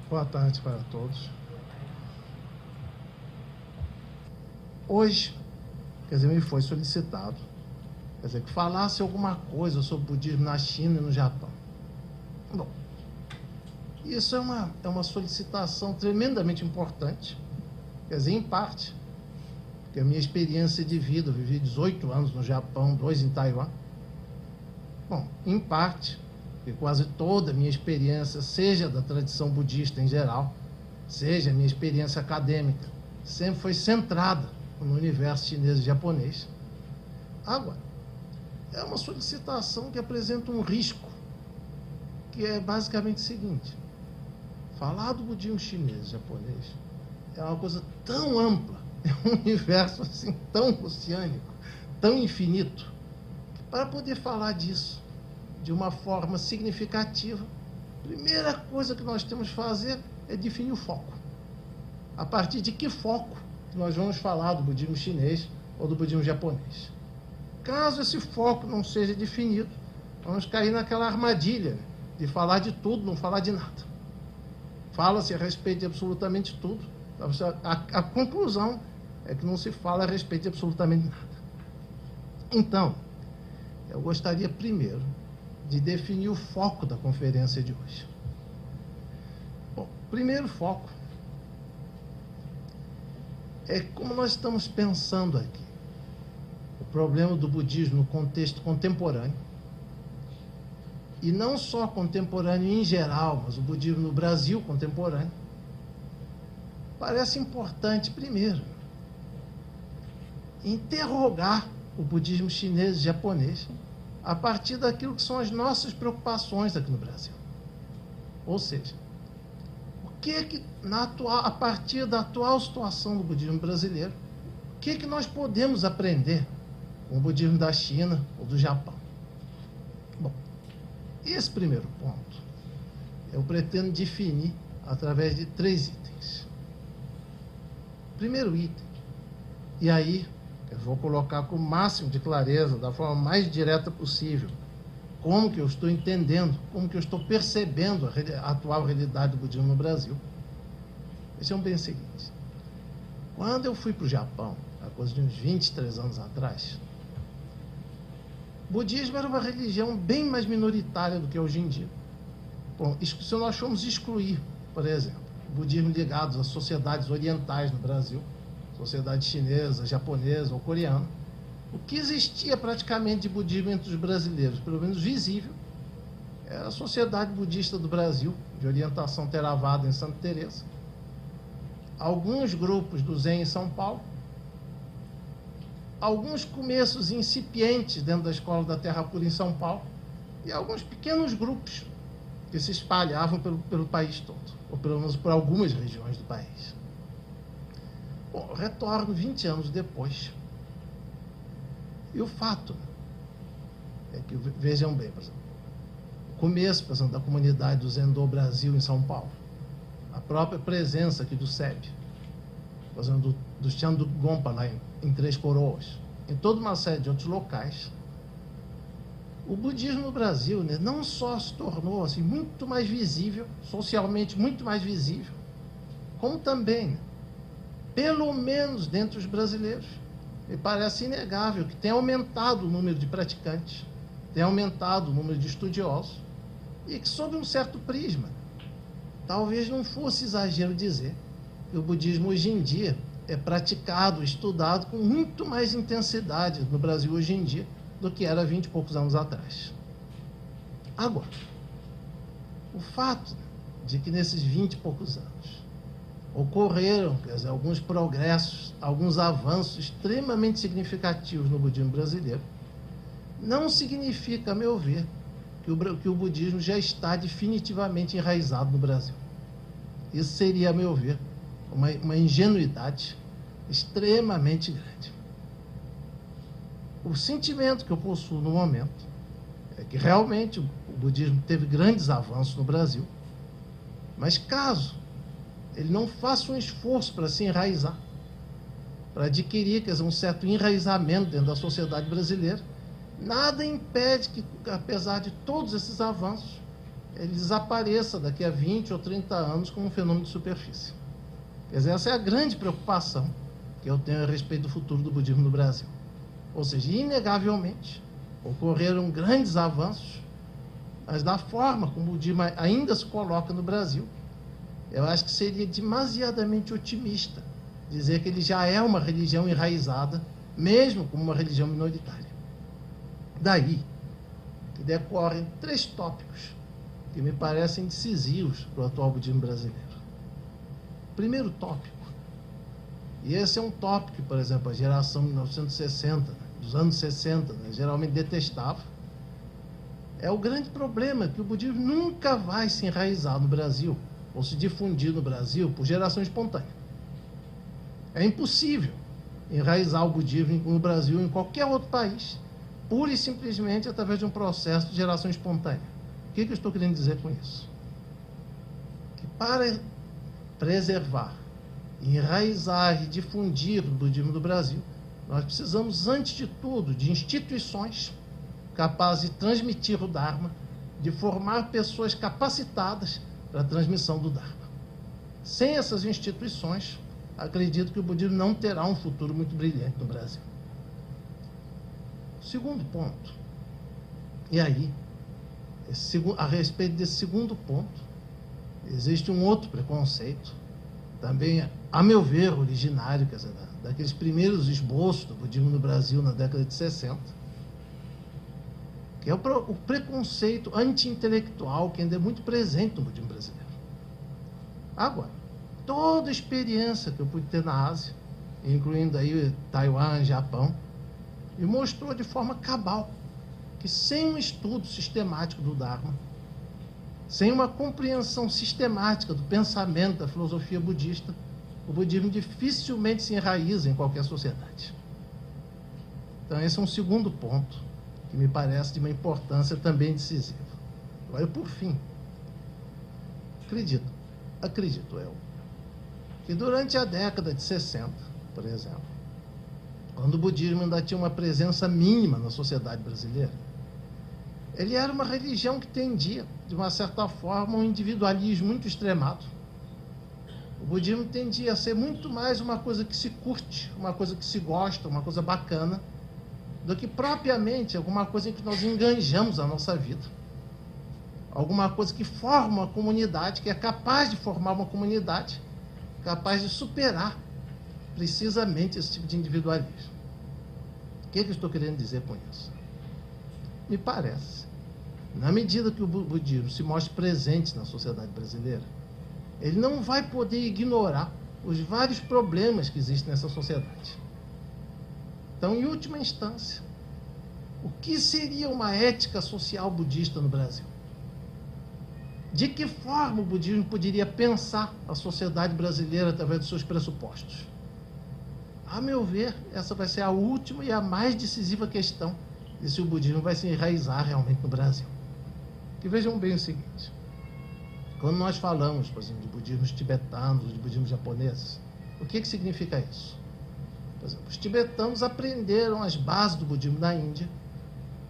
Boa tarde para todos. Hoje, me foi solicitado, que falasse alguma coisa sobre o budismo na China e no Japão. Bom, isso é uma solicitação tremendamente importante, em parte, porque a minha experiência de vida, eu vivi 18 anos no Japão, 2 em Taiwan. Bom, em parte, porque quase toda a minha experiência, seja da tradição budista em geral, seja a minha experiência acadêmica, sempre foi centrada no universo chinês e japonês. Agora, é uma solicitação que apresenta um risco, que é basicamente o seguinte: falar do budismo chinês e japonês é uma coisa tão ampla, é um universo assim tão oceânico, tão infinito, que para poder falar disso de uma forma significativa, a primeira coisa que nós temos que fazer é definir o foco. A partir de que foco nós vamos falar do budismo chinês ou do budismo japonês? Caso esse foco não seja definido, vamos cair naquela armadilha de falar de tudo, não falar de nada. Fala-se a respeito de absolutamente tudo. A conclusão é que não se fala a respeito de absolutamente nada. Então, eu gostaria primeiro de definir o foco da conferência de hoje. Bom, o primeiro foco é como nós estamos pensando aqui o problema do budismo no contexto contemporâneo, e não só contemporâneo em geral, mas o budismo no Brasil contemporâneo. Parece importante, primeiro, interrogar o budismo chinês e japonês a partir daquilo que são as nossas preocupações aqui no Brasil. Ou seja, a partir da atual situação do budismo brasileiro, o que nós podemos aprender com o budismo da China ou do Japão? Bom, esse primeiro ponto eu pretendo definir através de 3 itens. Primeiro item, e aí eu vou colocar com o máximo de clareza, da forma mais direta possível, como que eu estou entendendo, como que eu estou percebendo a atual realidade do budismo no Brasil. Vejam bem o seguinte: quando eu fui para o Japão, há coisa de uns 23 anos atrás, o budismo era uma religião bem mais minoritária do que hoje em dia. Bom, se nós formos excluir, por exemplo, o budismo ligado às sociedades orientais no Brasil, sociedade chinesa, japonesa ou coreana, o que existia praticamente de budismo entre os brasileiros, pelo menos visível, era a Sociedade Budista do Brasil, de orientação Theravada em Santa Teresa, alguns grupos do Zen em São Paulo, alguns começos incipientes dentro da Escola da Terra Pura em São Paulo, e alguns pequenos grupos que se espalhavam pelo país todo, ou pelo menos por algumas regiões do país. Bom, retorno 20 anos depois. E o fato é que, vejam bem, por exemplo, o começo, por exemplo, da comunidade do Zendô Brasil em São Paulo, a própria presença aqui do SEB, por exemplo, do Chan do Gompa lá em Três Coroas, em toda uma série de outros locais, o budismo no Brasil, né, não só se tornou assim, muito mais visível, socialmente muito mais visível, como também, pelo menos dentre os brasileiros, me parece inegável que tem aumentado o número de praticantes, tem aumentado o número de estudiosos, e que, sob um certo prisma, talvez não fosse exagero dizer que o budismo hoje em dia é praticado, estudado com muito mais intensidade no Brasil hoje em dia do que era há 20 e poucos anos atrás. Agora, o fato de que nesses 20 e poucos anos ocorreram, alguns progressos, alguns avanços extremamente significativos no budismo brasileiro, não significa, a meu ver, que o budismo já está definitivamente enraizado no Brasil. Isso seria, a meu ver, uma ingenuidade extremamente grande. O sentimento que eu possuo no momento é que realmente o budismo teve grandes avanços no Brasil, mas caso ele não faça um esforço para se enraizar, para adquirir, um certo enraizamento dentro da sociedade brasileira, nada impede que, apesar de todos esses avanços, ele desapareça daqui a 20 ou 30 anos como um fenômeno de superfície. Quer dizer, essa é a grande preocupação que eu tenho a respeito do futuro do budismo no Brasil. Ou seja, inegavelmente, ocorreram grandes avanços, mas da forma como o budismo ainda se coloca no Brasil, eu acho que seria demasiadamente otimista dizer que ele já é uma religião enraizada, mesmo como uma religião minoritária. Daí que decorrem 3 tópicos que me parecem decisivos para o atual budismo brasileiro. Primeiro tópico, e esse é um tópico que, por exemplo, a geração de 1960, dos anos 60, geralmente detestava, é o grande problema que o budismo nunca vai se enraizar no Brasil, ou se difundir no Brasil por geração espontânea. É impossível enraizar o budismo no Brasil ou em qualquer outro país, pura e simplesmente através de um processo de geração espontânea. O que eu estou querendo dizer com isso? Que para preservar, enraizar e difundir o budismo do Brasil, nós precisamos, antes de tudo, de instituições capazes de transmitir o Dharma, de formar pessoas capacitadas para a transmissão do Dharma. Sem essas instituições, acredito que o budismo não terá um futuro muito brilhante no Brasil. Segundo ponto, e aí, a respeito desse segundo ponto, existe um outro preconceito, também, a meu ver, originário, quer dizer, daqueles primeiros esboços do budismo no Brasil na década de 60, que é o preconceito anti-intelectual que ainda é muito presente no budismo brasileiro. Agora, toda a experiência que eu pude ter na Ásia, incluindo aí Taiwan, Japão, me mostrou de forma cabal que sem um estudo sistemático do Dharma, sem uma compreensão sistemática do pensamento da filosofia budista, o budismo dificilmente se enraiza em qualquer sociedade. Então, esse é um segundo ponto que me parece de uma importância também decisiva. Agora, por fim, acredito eu, que durante a década de 60, por exemplo, quando o budismo ainda tinha uma presença mínima na sociedade brasileira, ele era uma religião que tendia, de uma certa forma, um individualismo muito extremado. O budismo tendia a ser muito mais uma coisa que se curte, uma coisa que se gosta, uma coisa bacana, do que propriamente alguma coisa em que nós enganjamos a nossa vida. Alguma coisa que forma uma comunidade, que é capaz de formar uma comunidade, capaz de superar precisamente esse tipo de individualismo. O que eu estou querendo dizer com isso? Me parece, na medida que o budismo se mostre presente na sociedade brasileira, ele não vai poder ignorar os vários problemas que existem nessa sociedade. Então, em última instância, o que seria uma ética social budista no Brasil? De que forma o budismo poderia pensar a sociedade brasileira através dos seus pressupostos? A meu ver, essa vai ser a última e a mais decisiva questão de se o budismo vai se enraizar realmente no Brasil. Que vejam bem o seguinte: quando nós falamos, por exemplo, de budismos tibetanos, de budismos japoneses, o que significa isso? Por exemplo, os tibetanos aprenderam as bases do budismo na Índia,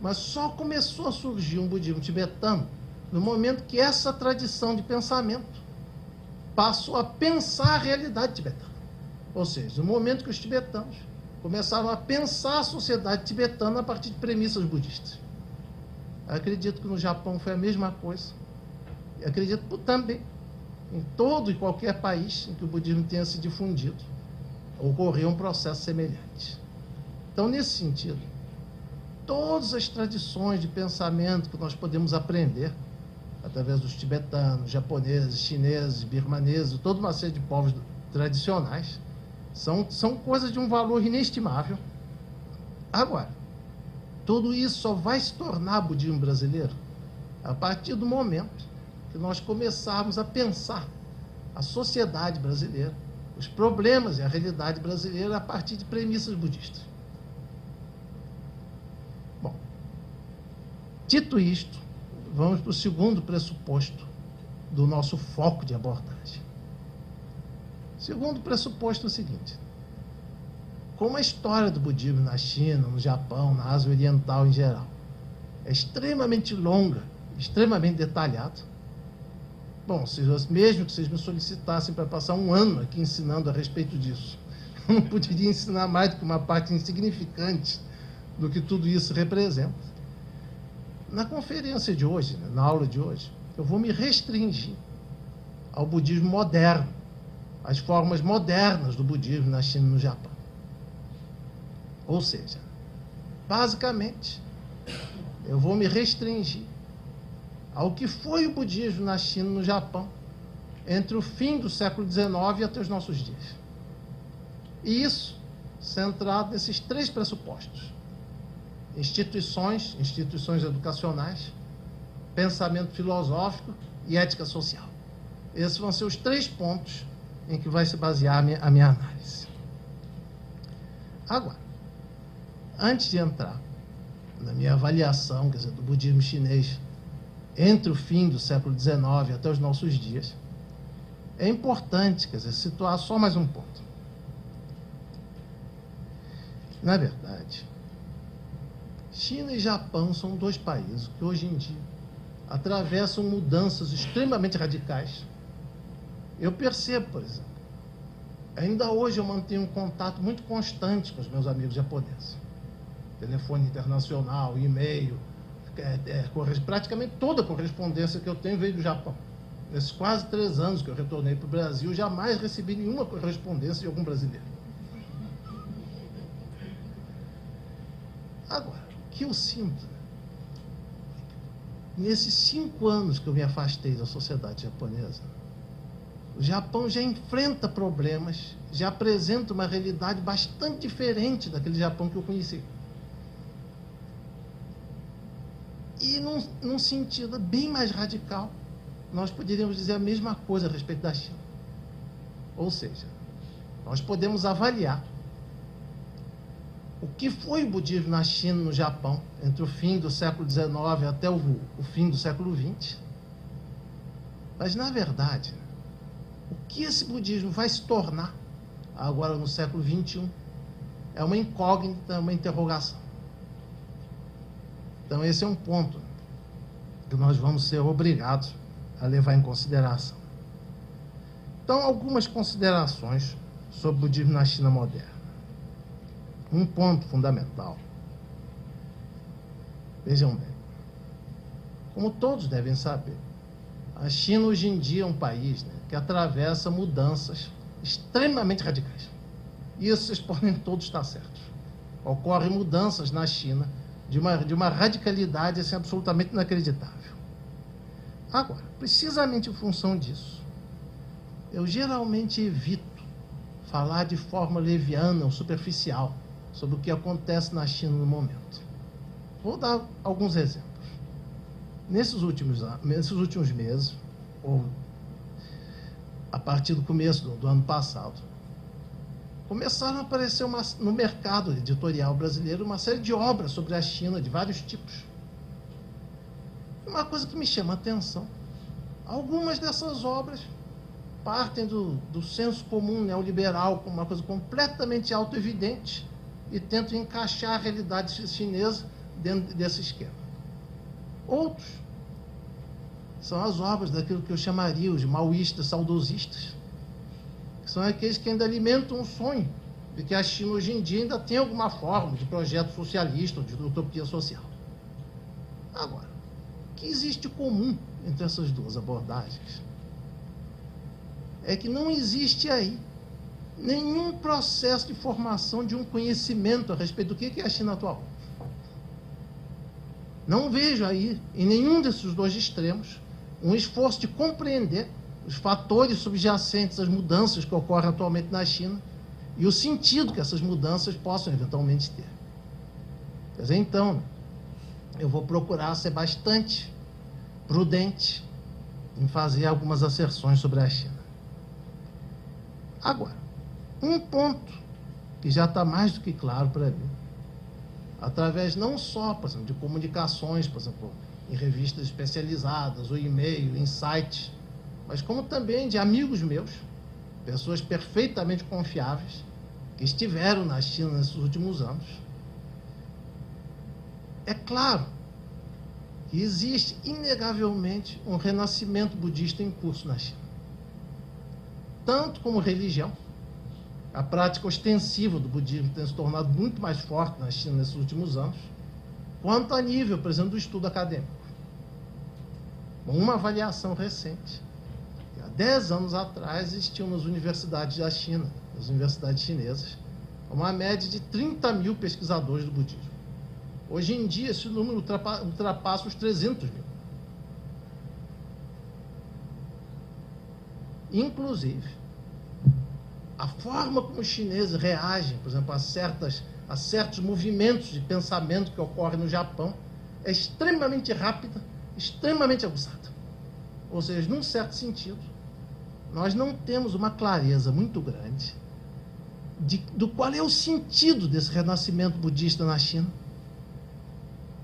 mas só começou a surgir um budismo tibetano no momento que essa tradição de pensamento passou a pensar a realidade tibetana. Ou seja, no momento que os tibetanos começaram a pensar a sociedade tibetana a partir de premissas budistas. Eu acredito que no Japão foi a mesma coisa. Eu acredito que também, em todo e qualquer país em que o budismo tenha se difundido, ocorreu um processo semelhante. Então, nesse sentido, todas as tradições de pensamento que nós podemos aprender, através dos tibetanos, japoneses, chineses, birmaneses, toda uma série de povos tradicionais, são coisas de um valor inestimável. Agora, tudo isso só vai se tornar budismo brasileiro a partir do momento que nós começarmos a pensar a sociedade brasileira, os problemas e a realidade brasileira a partir de premissas budistas. Bom, dito isto, vamos para o segundo pressuposto do nosso foco de abordagem. Segundo pressuposto é o seguinte: como a história do budismo na China, no Japão, na Ásia Oriental em geral, é extremamente longa, extremamente detalhada, Bom, mesmo que vocês me solicitassem para passar um ano aqui ensinando a respeito disso, eu não poderia ensinar mais do que uma parte insignificante do que tudo isso representa. Na conferência de hoje, né, na aula de hoje, eu vou me restringir ao budismo moderno, às formas modernas do budismo na China e no Japão. Ou seja, basicamente, eu vou me restringir ao que foi o budismo na China e no Japão entre o fim do século XIX e até os nossos dias. E isso centrado nesses três pressupostos: instituições educacionais, pensamento filosófico e ética social. Esses vão ser os três pontos em que vai se basear a minha análise. Agora, antes de entrar na minha avaliação, quer dizer, do budismo chinês entre o fim do século XIX até os nossos dias, é importante, quer dizer, situar só mais um ponto. Na verdade, China e Japão são dois países que hoje em dia atravessam mudanças extremamente radicais. Eu percebo, por exemplo, ainda hoje eu mantenho um contato muito constante com os meus amigos japoneses. Telefone internacional, e-mail, praticamente toda a correspondência que eu tenho veio do Japão. Nesses quase 3 anos que eu retornei para o Brasil, jamais recebi nenhuma correspondência de algum brasileiro. Agora, o que eu sinto, nesses 5 anos que eu me afastei da sociedade japonesa, o Japão já enfrenta problemas, já apresenta uma realidade bastante diferente daquele Japão que eu conheci. E, num sentido bem mais radical, nós poderíamos dizer a mesma coisa a respeito da China. Ou seja, nós podemos avaliar o que foi o budismo na China e no Japão entre o fim do século XIX até o fim do século XX. Mas, na verdade, o que esse budismo vai se tornar agora no século XXI é uma incógnita, uma interrogação. Então, esse é um ponto que nós vamos ser obrigados a levar em consideração. Então, algumas considerações sobre o budismo na China moderna. Um ponto fundamental. Vejam bem, como todos devem saber, a China hoje em dia é um país, né, que atravessa mudanças extremamente radicais. E isso vocês podem todos estar certos. Ocorrem mudanças na China de uma radicalidade assim, absolutamente inacreditável. Agora, precisamente em função disso, eu geralmente evito falar de forma leviana ou superficial sobre o que acontece na China no momento. Vou dar alguns exemplos. Nesses últimos meses, ou a partir do começo do ano passado, começaram a aparecer no mercado editorial brasileiro uma série de obras sobre a China, de vários tipos. Uma coisa que me chama a atenção, algumas dessas obras partem do senso comum neoliberal como uma coisa completamente autoevidente e tentam encaixar a realidade chinesa dentro desse esquema. Outros são as obras daquilo que eu chamaria os maoístas saudosistas, que são aqueles que ainda alimentam um sonho de que a China hoje em dia ainda tem alguma forma de projeto socialista ou de utopia social. Agora, o que existe comum entre essas duas abordagens é que não existe aí nenhum processo de formação de um conhecimento a respeito do que é a China atual. Não vejo aí, em nenhum desses dois extremos, um esforço de compreender os fatores subjacentes às mudanças que ocorrem atualmente na China e o sentido que essas mudanças possam eventualmente ter. Quer dizer, então, eu vou procurar ser bastante prudente em fazer algumas asserções sobre a China. Agora, um ponto que já está mais do que claro para mim, através não só, por exemplo, de comunicações, por exemplo, em revistas especializadas, ou e-mail, em sites, mas como também de amigos meus, pessoas perfeitamente confiáveis, que estiveram na China nesses últimos anos. É claro que existe, inegavelmente, um renascimento budista em curso na China. Tanto como religião, a prática ostensiva do budismo tem se tornado muito mais forte na China nesses últimos anos, quanto a nível, por exemplo, do estudo acadêmico. Uma avaliação recente. Há 10 anos atrás existiam nas universidades da China, nas universidades chinesas, uma média de 30 mil pesquisadores do budismo. Hoje em dia, esse número ultrapassa os 300 mil. Inclusive, a forma como os chineses reagem, por exemplo, a certos movimentos de pensamento que ocorrem no Japão, é extremamente rápida, extremamente aguçada. Ou seja, num certo sentido, nós não temos uma clareza muito grande do qual é o sentido desse renascimento budista na China.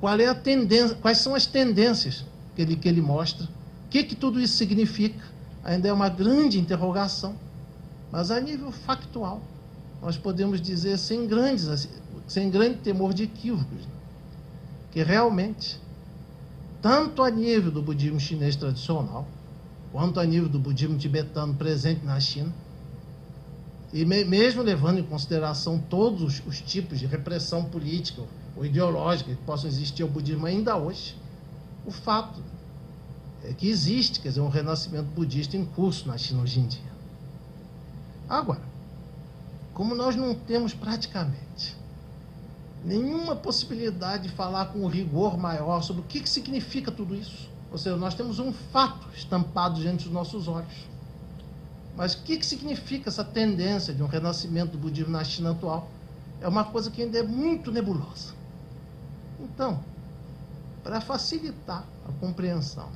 Qual é a tendência, quais são as tendências que ele mostra, o que tudo isso significa. Ainda é uma grande interrogação, mas a nível factual, nós podemos dizer sem grande temor de equívocos, que realmente, tanto a nível do budismo chinês tradicional, quanto a nível do budismo tibetano presente na China, e mesmo levando em consideração todos os tipos de repressão política ou ideológica que possam existir ao budismo ainda hoje, o fato é que existe, quer dizer, um renascimento budista em curso na China hoje em dia. Agora, como nós não temos praticamente nenhuma possibilidade de falar com rigor maior sobre o que significa tudo isso, ou seja, nós temos um fato estampado diante dos nossos olhos. Mas o que significa essa tendência de um renascimento do budismo na China atual? É uma coisa que ainda é muito nebulosa. Então, para facilitar a compreensão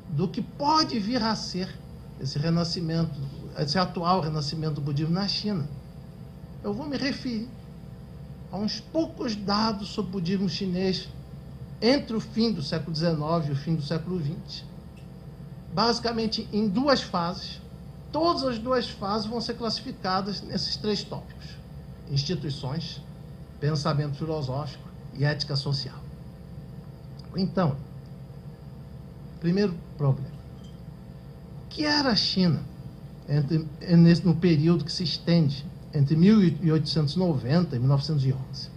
do que pode vir a ser esse renascimento, esse atual renascimento do budismo na China, eu vou me referir a uns poucos dados sobre o budismo chinês entre o fim do século XIX e o fim do século XX, basicamente em duas fases. Todas as duas fases vão ser classificadas nesses 3 tópicos: instituições, pensamento filosófico e ética social. Então, primeiro problema. O que era a China no período que se estende entre 1890 e 1911?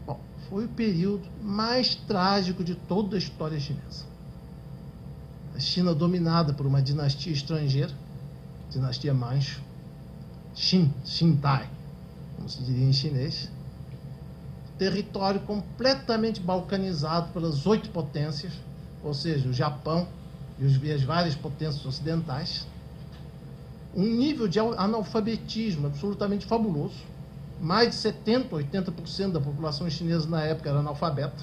Bom, foi o período mais trágico de toda a história chinesa. A China dominada por uma dinastia estrangeira, dinastia Manchu, Xintai, como se diria em chinês, território completamente balcanizado pelas 8 potências, ou seja, o Japão e as várias potências ocidentais, um nível de analfabetismo absolutamente fabuloso. Mais de 70%, 80% da população chinesa na época era analfabeta.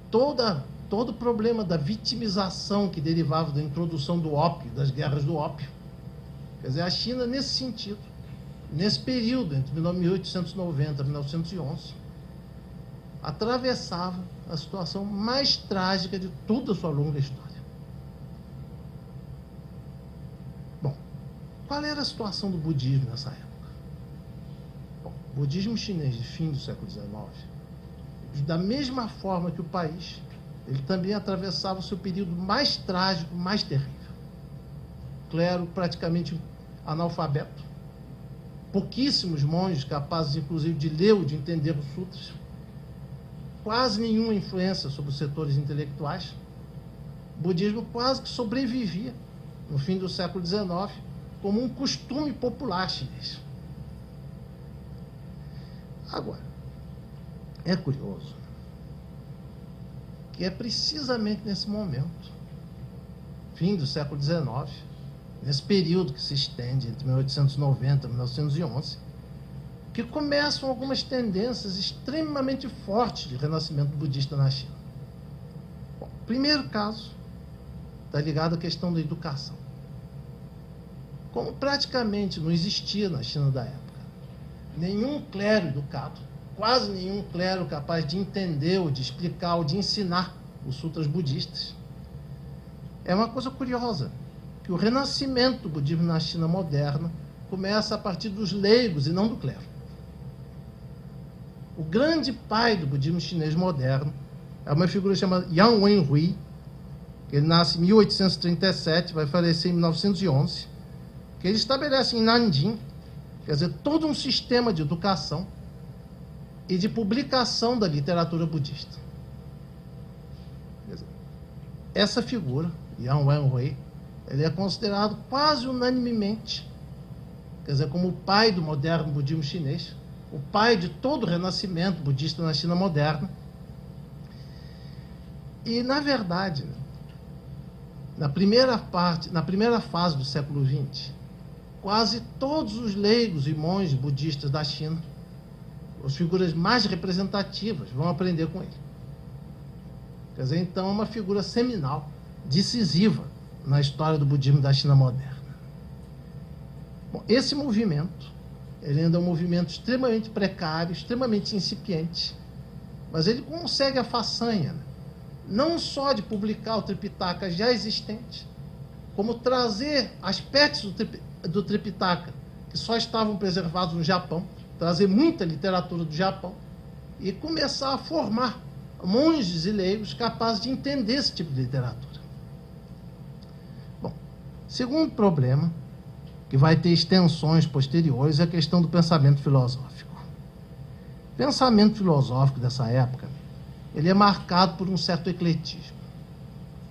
Todo o problema da vitimização que derivava da introdução do ópio, das guerras do ópio. Quer dizer, a China, nesse sentido, nesse período, entre 1890 e 1911, atravessava a situação mais trágica de toda a sua longa história. Bom, qual era a situação do budismo nessa época? Bom, o budismo chinês de fim do século XIX, da mesma forma que o país, ele também atravessava o seu período mais trágico, mais terrível. Clero praticamente analfabeto, pouquíssimos monges capazes, inclusive, de ler ou de entender os sutras, quase nenhuma influência sobre os setores intelectuais. O budismo quase que sobrevivia, no fim do século XIX, como um costume popular chinês. Agora, é curioso que é precisamente nesse momento, fim do século XIX, nesse período que se estende entre 1890 e 1911, que começam algumas tendências extremamente fortes de renascimento budista na China. Bom, o primeiro caso está ligado à questão da educação. Como praticamente não existia na China da época nenhum clero educado, quase nenhum clero capaz de entender, ou de explicar, ou de ensinar os sutras budistas, é uma coisa curiosa que o renascimento do budismo na China moderna começa a partir dos leigos e não do clero. o grande pai do budismo chinês moderno é uma figura chamada Yang Wenhui, que ele nasce em 1837, vai falecer em 1911, que ele estabelece em Nanjing, quer dizer, todo um sistema de educação e de publicação da literatura budista. Quer dizer, essa figura, Yang Wenhui, ele é considerado quase unanimemente, quer dizer, como o pai do moderno budismo chinês, o pai de todo o renascimento budista na China moderna. E, na verdade, na primeira fase do século XX, quase todos os leigos e monges budistas da China, as figuras mais representativas, vão aprender com ele. Quer dizer, então, é uma figura seminal, decisiva na história do budismo da China moderna. Bom, esse movimento, ele ainda é um movimento extremamente precário, extremamente incipiente, mas ele consegue a façanha, né? Não só de publicar o Tripitaka já existente, como trazer aspectos do Tripitaka que só estavam preservados no Japão, trazer muita literatura do Japão e começar a formar monges e leigos capazes de entender esse tipo de literatura. Bom, segundo problema, que vai ter extensões posteriores, é a questão do pensamento filosófico. O pensamento filosófico dessa época, ele é marcado por um certo ecletismo.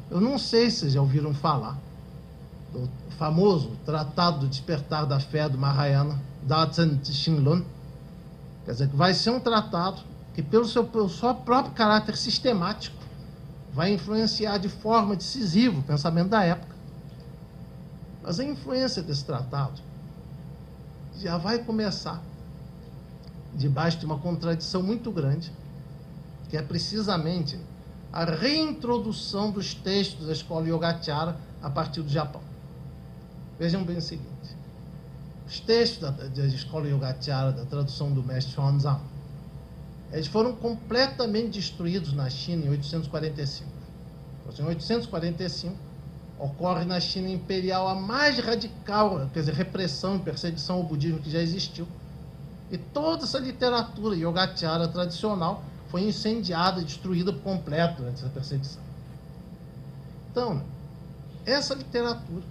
Eu não sei se vocês já ouviram falar do famoso Tratado do Despertar da Fé do Mahayana, Datsan Shinlun, quer dizer, que vai ser um tratado que, pelo seu próprio caráter sistemático, vai influenciar de forma decisiva o pensamento da época. Mas a influência desse tratado já vai começar debaixo de uma contradição muito grande, que é precisamente a reintrodução dos textos da escola Yogacara a partir do Japão. Vejam bem o seguinte: os textos da escola Yogacara, da tradução do mestre Xuanzang, eles foram completamente destruídos na China em 845. Em 845, ocorre na China imperial a mais radical, quer dizer, repressão e perseguição ao budismo que já existiu. E toda essa literatura Yogacara tradicional foi incendiada, destruída por completo durante essa perseguição. Então, essa literatura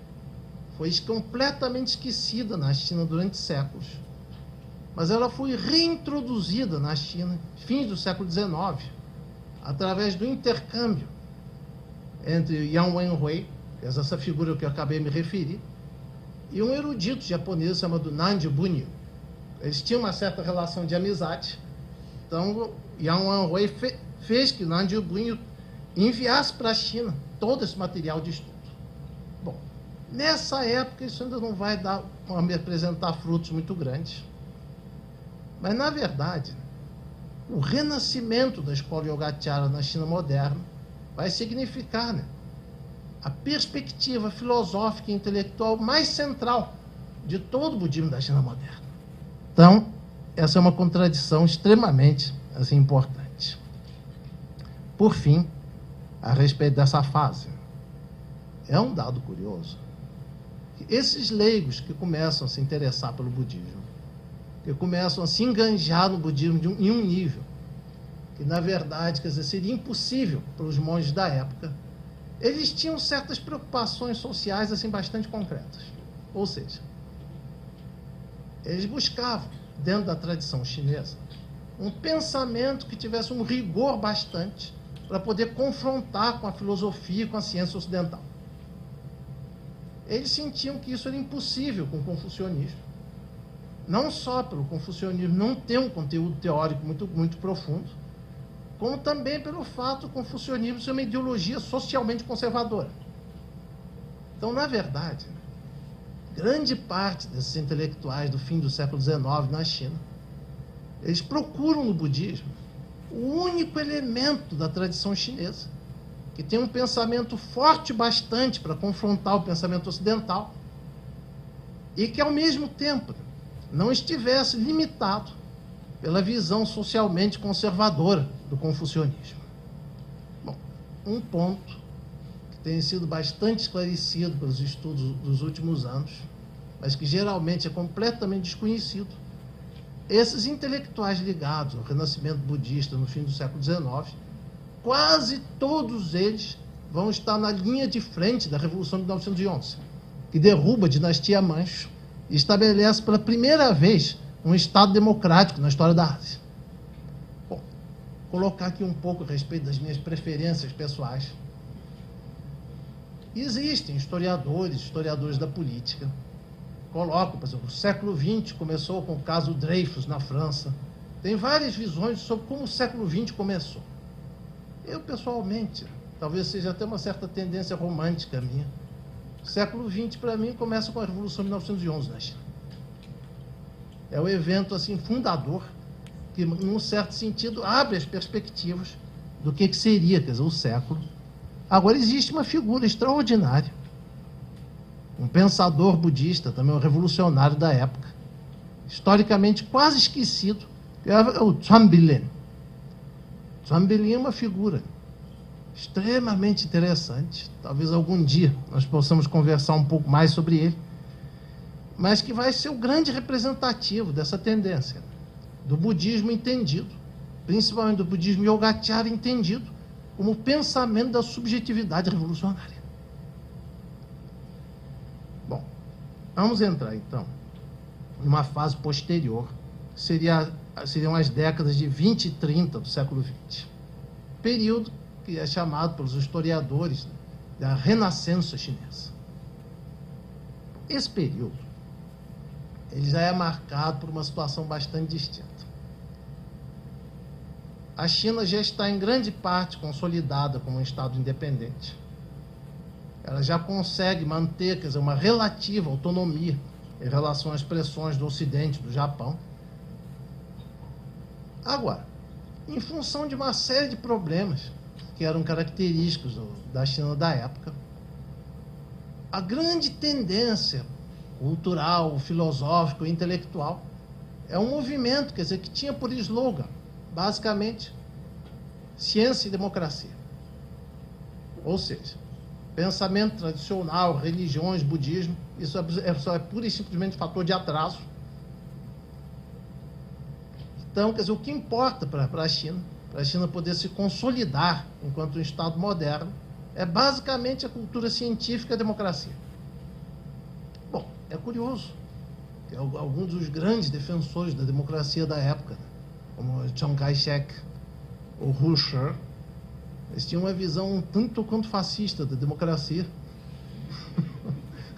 foi completamente esquecida na China durante séculos, mas ela foi reintroduzida na China, fins do século XIX, através do intercâmbio entre Yang Wenhui, que é essa figura que eu acabei de me referir, e um erudito japonês chamado Nanji Bunyu. Eles tinham uma certa relação de amizade, então Yang Wenhui fez que Nanji Bunyu enviasse para a China todo esse material de estudo. Bom, nessa época isso ainda não vai me apresentar frutos muito grandes, mas, na verdade, o renascimento da escola Yogacara na China moderna vai significar, né, a perspectiva filosófica e intelectual mais central de todo o budismo da China moderna. Então, essa é uma contradição extremamente importante. Por fim, a respeito dessa fase, é um dado curioso que esses leigos que começam a se interessar pelo budismo, que começam a se enganjar no budismo em um nível que, na verdade, quer dizer, seria impossível para os monges da época, eles tinham certas preocupações sociais bastante concretas. Ou seja, eles buscavam, dentro da tradição chinesa, um pensamento que tivesse um rigor bastante para poder confrontar com a filosofia e com a ciência ocidental. Eles sentiam que isso era impossível com o confucionismo. Não só pelo confucionismo não ter um conteúdo teórico muito profundo, como também pelo fato do confucionismo ser uma ideologia socialmente conservadora. Então, na verdade, grande parte desses intelectuais do fim do século XIX na China, eles procuram no budismo o único elemento da tradição chinesa que tem um pensamento forte bastante para confrontar o pensamento ocidental e que, ao mesmo tempo, não estivesse limitado pela visão socialmente conservadora do confucionismo. Bom, um ponto que tem sido bastante esclarecido pelos estudos dos últimos anos, mas que geralmente é completamente desconhecido, esses intelectuais ligados ao renascimento budista no fim do século XIX, quase todos eles vão estar na linha de frente da Revolução de 1911, que derruba a dinastia Manchu e estabelece pela primeira vez um Estado democrático na história da Ásia. Bom, colocar aqui um pouco a respeito das minhas preferências pessoais. Existem historiadores da política, colocam, por exemplo, o século XX começou com o caso Dreyfus na França. Tem várias visões sobre como o século XX começou. Eu, pessoalmente, talvez seja até uma certa tendência romântica minha, o século XX, para mim, começa com a Revolução de 1911 na China. É o evento assim, fundador que, em um certo sentido, abre as perspectivas do que seria, quer dizer, o século. Agora, existe uma figura extraordinária, um pensador budista, também um revolucionário da época, historicamente quase esquecido, que é o Zhuang Zhuang é uma figura extremamente interessante, talvez algum dia nós possamos conversar um pouco mais sobre ele, mas que vai ser o grande representativo dessa tendência, do budismo entendido, principalmente do budismo Yogacara entendido, como pensamento da subjetividade revolucionária. Bom, vamos entrar, então, numa fase posterior, que seriam as décadas de 20 e 30 do século XX. Período que é chamado pelos historiadores da Renascença chinesa. Esse período, ele já é marcado por uma situação bastante distinta. A China já está, em grande parte, consolidada como um Estado independente. Ela já consegue manter, quer dizer, uma relativa autonomia em relação às pressões do Ocidente, do Japão. Agora, em função de uma série de problemas que eram característicos da China da época, a grande tendência cultural, filosófico e intelectual é um movimento, quer dizer, que tinha por slogan, basicamente, ciência e democracia. Ou seja, pensamento tradicional, religiões, budismo, isso só é pura e simplesmente fator de atraso. Então, quer dizer, o que importa para a China poder se consolidar enquanto um Estado moderno, é basicamente a cultura científica e a democracia. Bom, é curioso que alguns dos grandes defensores da democracia da época, como Chiang Kai-shek ou Hu Shi, eles tinham uma visão um tanto quanto fascista da democracia.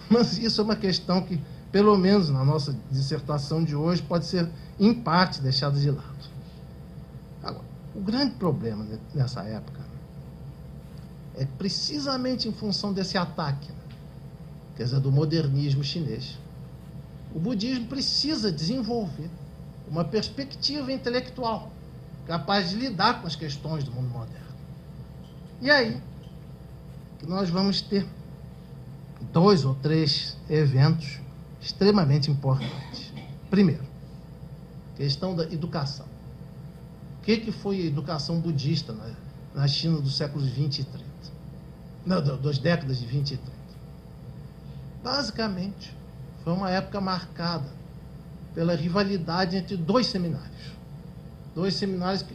Mas isso é uma questão que, pelo menos na nossa dissertação de hoje, pode ser, em parte, deixada de lado. Agora, o grande problema nessa época é precisamente em função desse ataque, quer dizer, do modernismo chinês. O budismo precisa desenvolver uma perspectiva intelectual capaz de lidar com as questões do mundo moderno. E aí que nós vamos ter 2 ou 3 eventos extremamente importantes. Primeiro, questão da educação. O que foi a educação budista na China dos séculos 20 e 30? Não, das décadas de 20 e 30. Basicamente, foi uma época marcada pela rivalidade entre 2 seminários. 2 seminários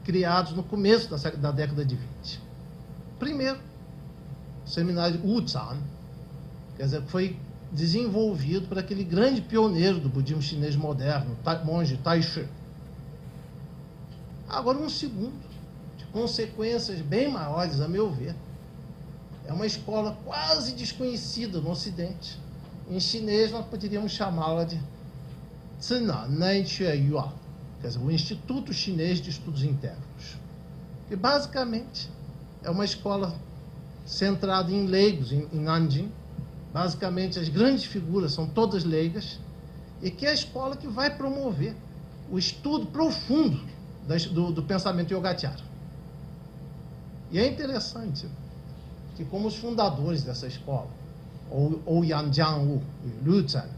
criados no começo da década de 20. Primeiro, o seminário Wuzhan, quer dizer, foi desenvolvido por aquele grande pioneiro do budismo chinês moderno, monge Taishi. Agora, um segundo, de consequências bem maiores, a meu ver, é uma escola quase desconhecida no Ocidente. Em chinês, nós poderíamos chamá-la de Zinan Xue Yuan, quer dizer, o Instituto Chinês de Estudos Internos. Que, basicamente, é uma escola centrada em leigos, em Nanjing. Basicamente, as grandes figuras são todas leigas, e que é a escola que vai promover o estudo profundo do pensamento Yogacara. E é interessante que, como os fundadores dessa escola, ou Yan Jiangwu e Liu Zhan,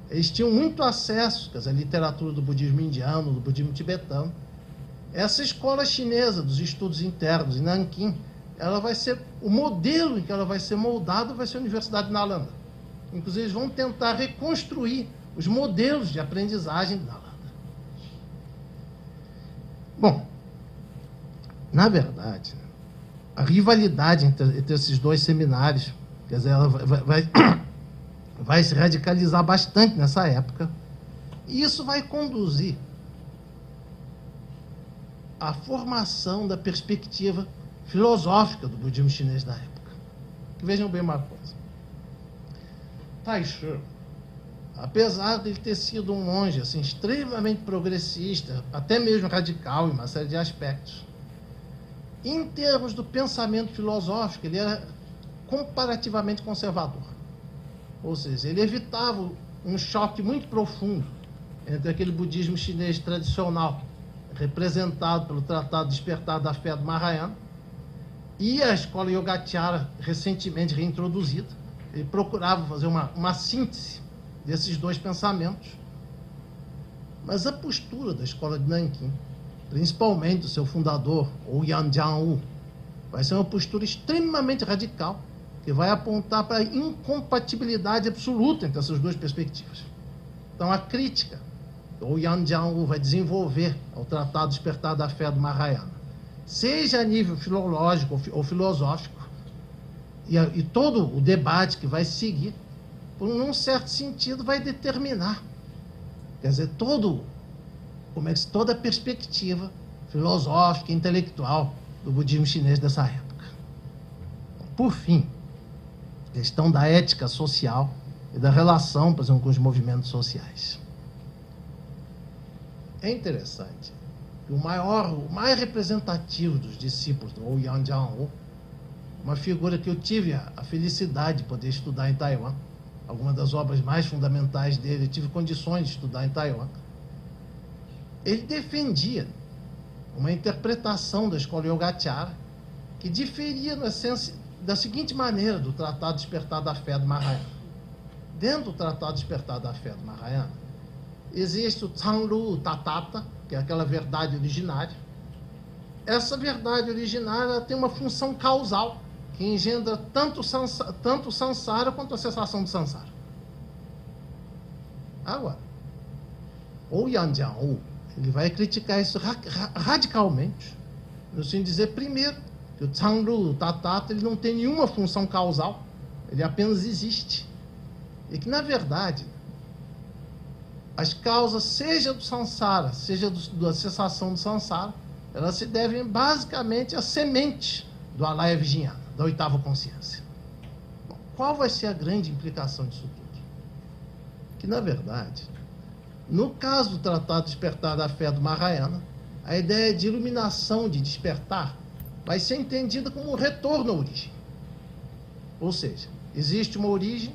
eles tinham muito acesso, quer dizer, à literatura do budismo indiano, do budismo tibetano. Essa escola chinesa dos estudos internos, em Nanquim, ela vai ser, o modelo em que ela vai ser moldada vai ser a Universidade de Nalanda. Inclusive, eles vão tentar reconstruir os modelos de aprendizagem de Nalanda. Na verdade, a rivalidade entre esses dois seminários, quer dizer, ela vai se radicalizar bastante nessa época, e isso vai conduzir à formação da perspectiva filosófica do budismo chinês da época. Que vejam bem uma coisa. Taishu, apesar de ele ter sido um monge assim, extremamente progressista, até mesmo radical em uma série de aspectos, em termos do pensamento filosófico, ele era comparativamente conservador. Ou seja, ele evitava um choque muito profundo entre aquele budismo chinês tradicional, representado pelo Tratado Despertar da Fé do Mahayana, e a escola Yogacara, recentemente reintroduzida. Ele procurava fazer uma síntese desses dois pensamentos. Mas a postura da escola de Nanquim, principalmente do seu fundador, o Yan Jiangwu, vai ser uma postura extremamente radical, que vai apontar para a incompatibilidade absoluta entre essas duas perspectivas. Então, a crítica que o Yan Jiangwu vai desenvolver ao Tratado Despertar da Fé do Mahayana, seja a nível filológico ou filosófico, e todo o debate que vai seguir, por um certo sentido, vai determinar, quer dizer, toda a perspectiva filosófica e intelectual do budismo chinês dessa época. Por fim, a questão da ética social e da relação, por exemplo, com os movimentos sociais. É interessante que o mais representativo dos discípulos do Yan Jiangwu, uma figura que eu tive a felicidade de poder estudar em Taiwan, algumas das obras mais fundamentais dele, eu tive condições de estudar em Taiwan. Ele defendia uma interpretação da escola Yogacara que diferia, na essência, da seguinte maneira do Tratado Despertar da Fé do Mahayana. Dentro do Tratado Despertar da Fé do Mahayana, existe o Tsanglu Tatata, que é aquela verdade originária. Essa verdade originária tem uma função causal, que engendra tanto o samsara quanto a cessação do samsara. Agora, o Yan Jiangwu, ele vai criticar isso radicalmente, no sentido de dizer, primeiro, que o Tsanglu Tatata ele não tem nenhuma função causal, ele apenas existe. E que, na verdade, as causas, seja do samsara, seja da cessação do samsara, elas se devem basicamente à semente do alaya vijnana, da oitava consciência. Bom, qual vai ser a grande implicação disso tudo? Que, na verdade, no caso do Tratado Despertar da Fé do Mahayana, a ideia de iluminação, de despertar, vai ser entendida como um retorno à origem. Ou seja, existe uma origem,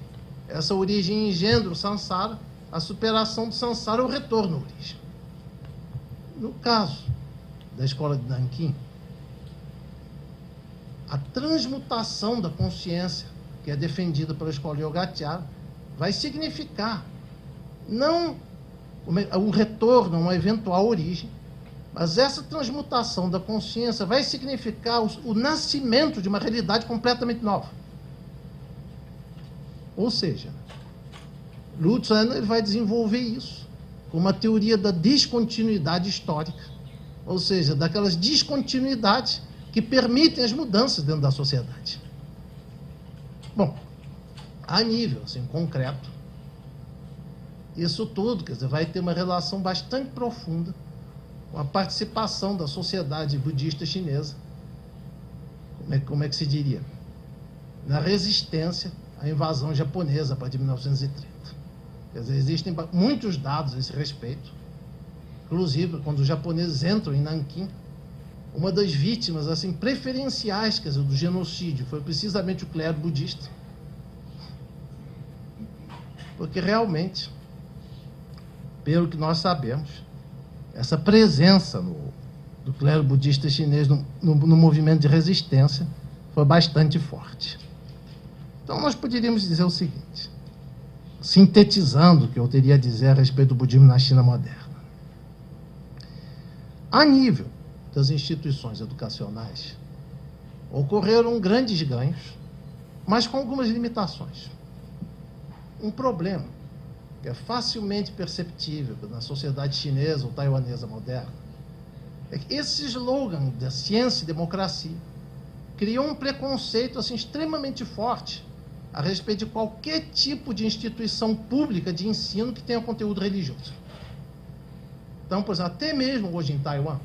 essa origem engendra o samsara, a superação do samsara é o retorno à origem. No caso da escola de Nanquim, a transmutação da consciência, que é defendida pela escola Yogacara, vai significar não o retorno a uma eventual origem, mas essa transmutação da consciência vai significar o nascimento de uma realidade completamente nova. Ou seja, Lu Tzuan ele vai desenvolver isso com uma teoria da descontinuidade histórica, ou seja, daquelas descontinuidades que permitem as mudanças dentro da sociedade. Bom, a nível assim, concreto, isso tudo, quer dizer, vai ter uma relação bastante profunda com a participação da sociedade budista chinesa, como é que se diria, na resistência à invasão japonesa a partir de 1930. Quer dizer, existem muitos dados a esse respeito. Inclusive, quando os japoneses entram em Nanquim, uma das vítimas assim, preferenciais, quer dizer, do genocídio foi precisamente o clero budista. Porque realmente, pelo que nós sabemos, essa presença do clero budista chinês no movimento de resistência foi bastante forte. Então, nós poderíamos dizer o seguinte, sintetizando o que eu teria a dizer a respeito do budismo na China moderna. A nível das instituições educacionais, ocorreram grandes ganhos, mas com algumas limitações. Um problema que é facilmente perceptível na sociedade chinesa ou taiwanesa moderna Esse slogan da ciência e democracia criou um preconceito assim, extremamente forte a respeito de qualquer tipo de instituição pública de ensino que tenha conteúdo religioso. Então, por exemplo, até mesmo hoje em Taiwan,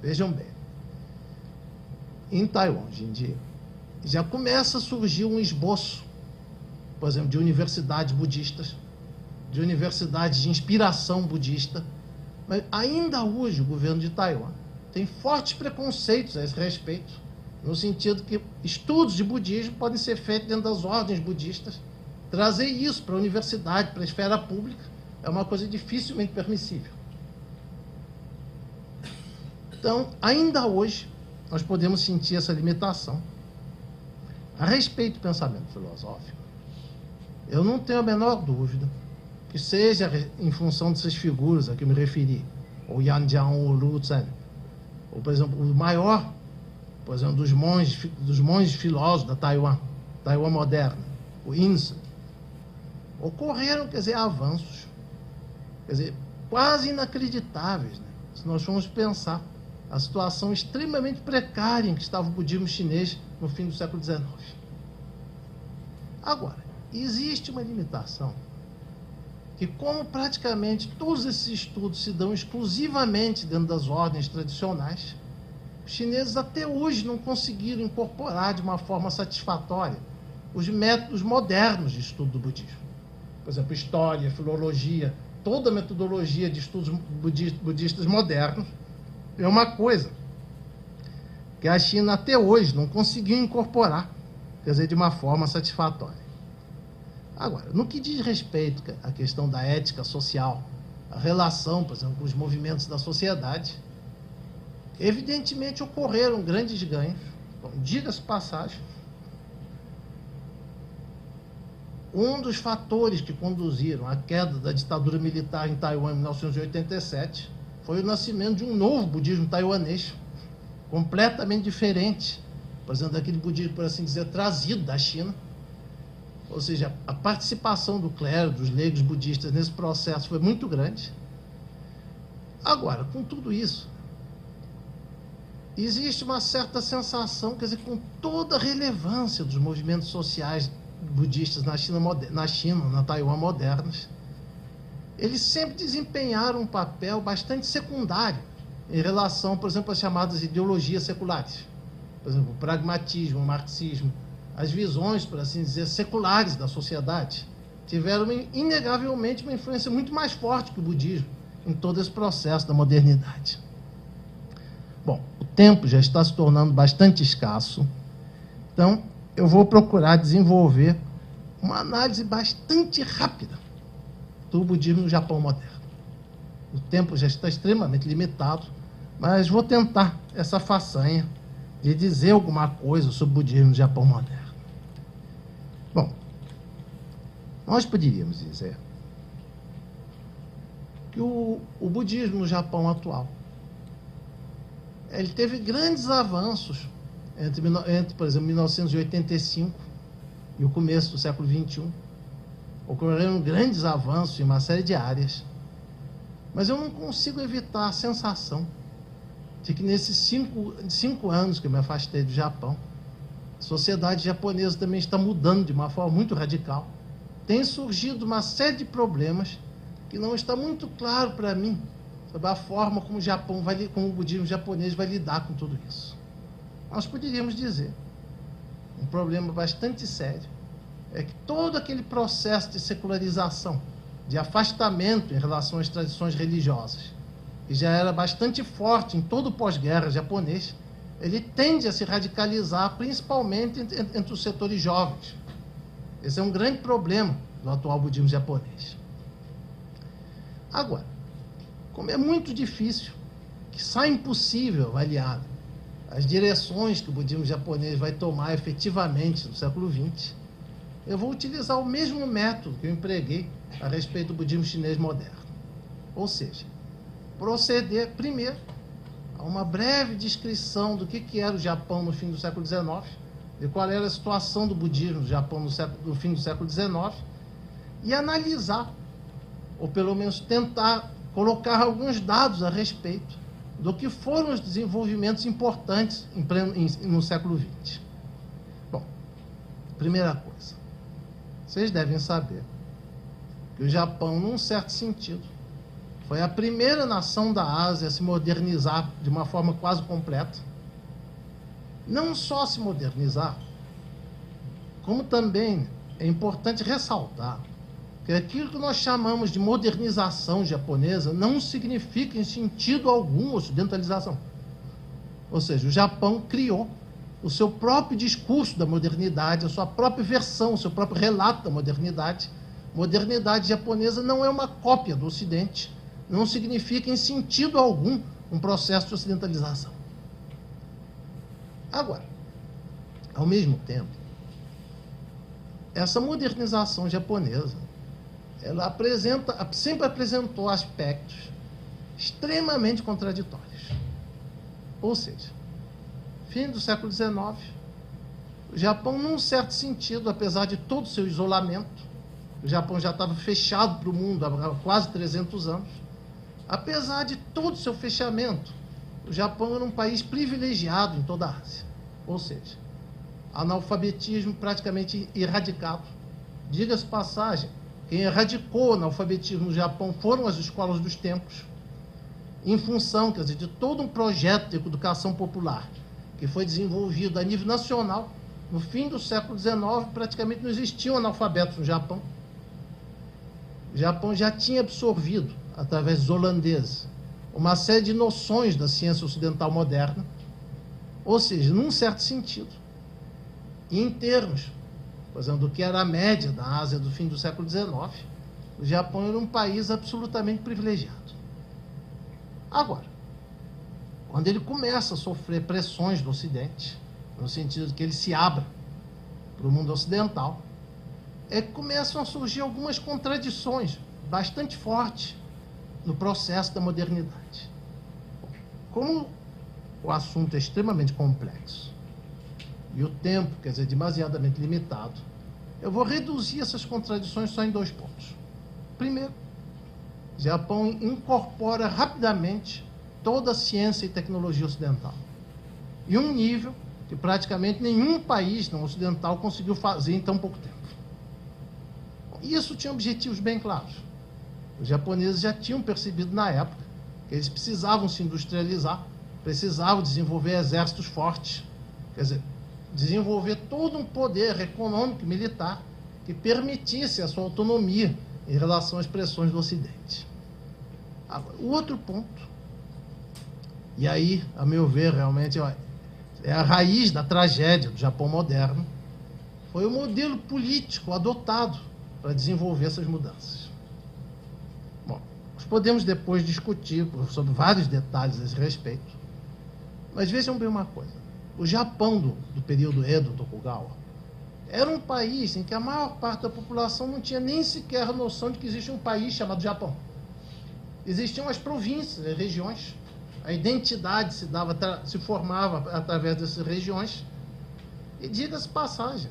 vejam bem, em Taiwan, hoje em dia, já começa a surgir um esboço, por exemplo, de universidades budistas, de universidades de inspiração budista, mas ainda hoje o governo de Taiwan tem fortes preconceitos a esse respeito, no sentido que estudos de budismo podem ser feitos dentro das ordens budistas. Trazer isso para a universidade, para a esfera pública, é uma coisa dificilmente permissível. Então, ainda hoje, nós podemos sentir essa limitação. A respeito do pensamento filosófico, eu não tenho a menor dúvida que seja em função dessas figuras a que eu me referi, o Yan Jiang, o Lu Zhen, ou, por exemplo, o maior, por exemplo, dos monges filósofos da Taiwan moderna, o Insu, ocorreram, quer dizer, avanços, quer dizer, quase inacreditáveis, né? Se nós formos pensar a situação extremamente precária em que estava o budismo chinês no fim do século XIX. Agora, existe uma limitação que, como praticamente todos esses estudos se dão exclusivamente dentro das ordens tradicionais, os chineses até hoje não conseguiram incorporar de uma forma satisfatória os métodos modernos de estudo do budismo. Por exemplo, história, filologia, toda a metodologia de estudos budistas modernos é uma coisa que a China até hoje não conseguiu incorporar, quer dizer, de uma forma satisfatória. Agora, no que diz respeito à questão da ética social, a relação, por exemplo, com os movimentos da sociedade, evidentemente ocorreram grandes ganhos. Bom, diga-se passagem, um dos fatores que conduziram à queda da ditadura militar em Taiwan em 1987 foi o nascimento de um novo budismo taiwanês, completamente diferente, por exemplo, daquele budismo, por assim dizer, trazido da China. Ou seja, a participação do clero, dos leigos budistas nesse processo foi muito grande. Agora, com tudo isso, existe uma certa sensação, quer dizer, com toda a relevância dos movimentos sociais budistas na Taiwan modernas, eles sempre desempenharam um papel bastante secundário em relação, por exemplo, às chamadas ideologias seculares. Por exemplo, o pragmatismo, o marxismo, as visões, por assim dizer, seculares da sociedade, tiveram inegavelmente uma influência muito mais forte que o budismo em todo esse processo da modernidade. Bom, o tempo já está se tornando bastante escasso, então eu vou procurar desenvolver uma análise bastante rápida do budismo no Japão moderno. O tempo já está extremamente limitado, mas vou tentar essa façanha de dizer alguma coisa sobre o budismo no Japão moderno. Bom, nós poderíamos dizer que o budismo no Japão atual, ele teve grandes avanços entre, por exemplo, 1985 e o começo do século XXI. Ocorreram grandes avanços em uma série de áreas, mas eu não consigo evitar a sensação de que nesses cinco anos que eu me afastei do Japão, a sociedade japonesa também está mudando de uma forma muito radical. Tem surgido uma série de problemas que não está muito claro para mim sobre a forma como o budismo japonês vai lidar com tudo isso. Nós poderíamos dizer, um problema bastante sério, é que todo aquele processo de secularização, de afastamento em relação às tradições religiosas, que já era bastante forte em todo o pós-guerra japonês, ele tende a se radicalizar, principalmente entre os setores jovens. Esse é um grande problema do atual budismo japonês. Agora, como é muito difícil, quiçá impossível avaliar as direções que o budismo japonês vai tomar efetivamente no século XX, eu vou utilizar o mesmo método que eu empreguei a respeito do budismo chinês moderno. Ou seja, proceder primeiro a uma breve descrição do que era o Japão no fim do século XIX, de qual era a situação do budismo no Japão no fim do século XIX, e analisar, ou pelo menos tentar colocar alguns dados a respeito do que foram os desenvolvimentos importantes no século XX. Bom, primeira coisa, vocês devem saber que o Japão, num certo sentido, foi a primeira nação da Ásia a se modernizar de uma forma quase completa. Não só se modernizar, como também é importante ressaltar que aquilo que nós chamamos de modernização japonesa não significa em sentido algum ocidentalização. Ou seja, o Japão criou o seu próprio discurso da modernidade, a sua própria versão, o seu próprio relato da modernidade. Modernidade japonesa não é uma cópia do Ocidente, não significa em sentido algum um processo de ocidentalização. Agora, ao mesmo tempo, essa modernização japonesa, ela sempre apresentou aspectos extremamente contraditórios. Ou seja, fim do século XIX, o Japão, num certo sentido, apesar de todo o seu isolamento, o Japão já estava fechado para o mundo há quase 300 anos, apesar de todo o seu fechamento, o Japão era um país privilegiado em toda a Ásia. Ou seja, analfabetismo praticamente erradicado. Diga-se passagem, quem erradicou o analfabetismo no Japão foram as escolas dos templos, em função, quer dizer, de todo um projeto de educação popular que foi desenvolvido a nível nacional. No fim do século XIX, praticamente não existiam analfabetos no Japão. O Japão já tinha absorvido, através dos holandeses, uma série de noções da ciência ocidental moderna. Ou seja, num certo sentido, e em termos, por exemplo, do que era a média da Ásia do fim do século XIX, o Japão era um país absolutamente privilegiado. Agora, quando ele começa a sofrer pressões do Ocidente, no sentido de que ele se abra para o mundo ocidental, é que começam a surgir algumas contradições bastante fortes no processo da modernidade. Como o assunto é extremamente complexo e o tempo, quer dizer, demasiadamente limitado, eu vou reduzir essas contradições só em 2 pontos. Primeiro, o Japão incorpora rapidamente toda a ciência e tecnologia ocidental, e um nível que praticamente nenhum país não ocidental conseguiu fazer em tão pouco tempo. Isso tinha objetivos bem claros. Os japoneses já tinham percebido na época que eles precisavam se industrializar, precisavam desenvolver exércitos fortes, quer dizer, desenvolver todo um poder econômico e militar que permitisse a sua autonomia em relação às pressões do Ocidente. Agora, o outro ponto, e aí, a meu ver, realmente é a raiz da tragédia do Japão moderno, foi o modelo político adotado para desenvolver essas mudanças. Bom, nós podemos depois discutir sobre vários detalhes a esse respeito, mas vejam bem uma coisa. O Japão do período Edo Tokugawa era um país em que a maior parte da população não tinha nem sequer a noção de que existe um país chamado Japão. Existiam as províncias, as regiões, a identidade se formava através dessas regiões, e diga-se passagem,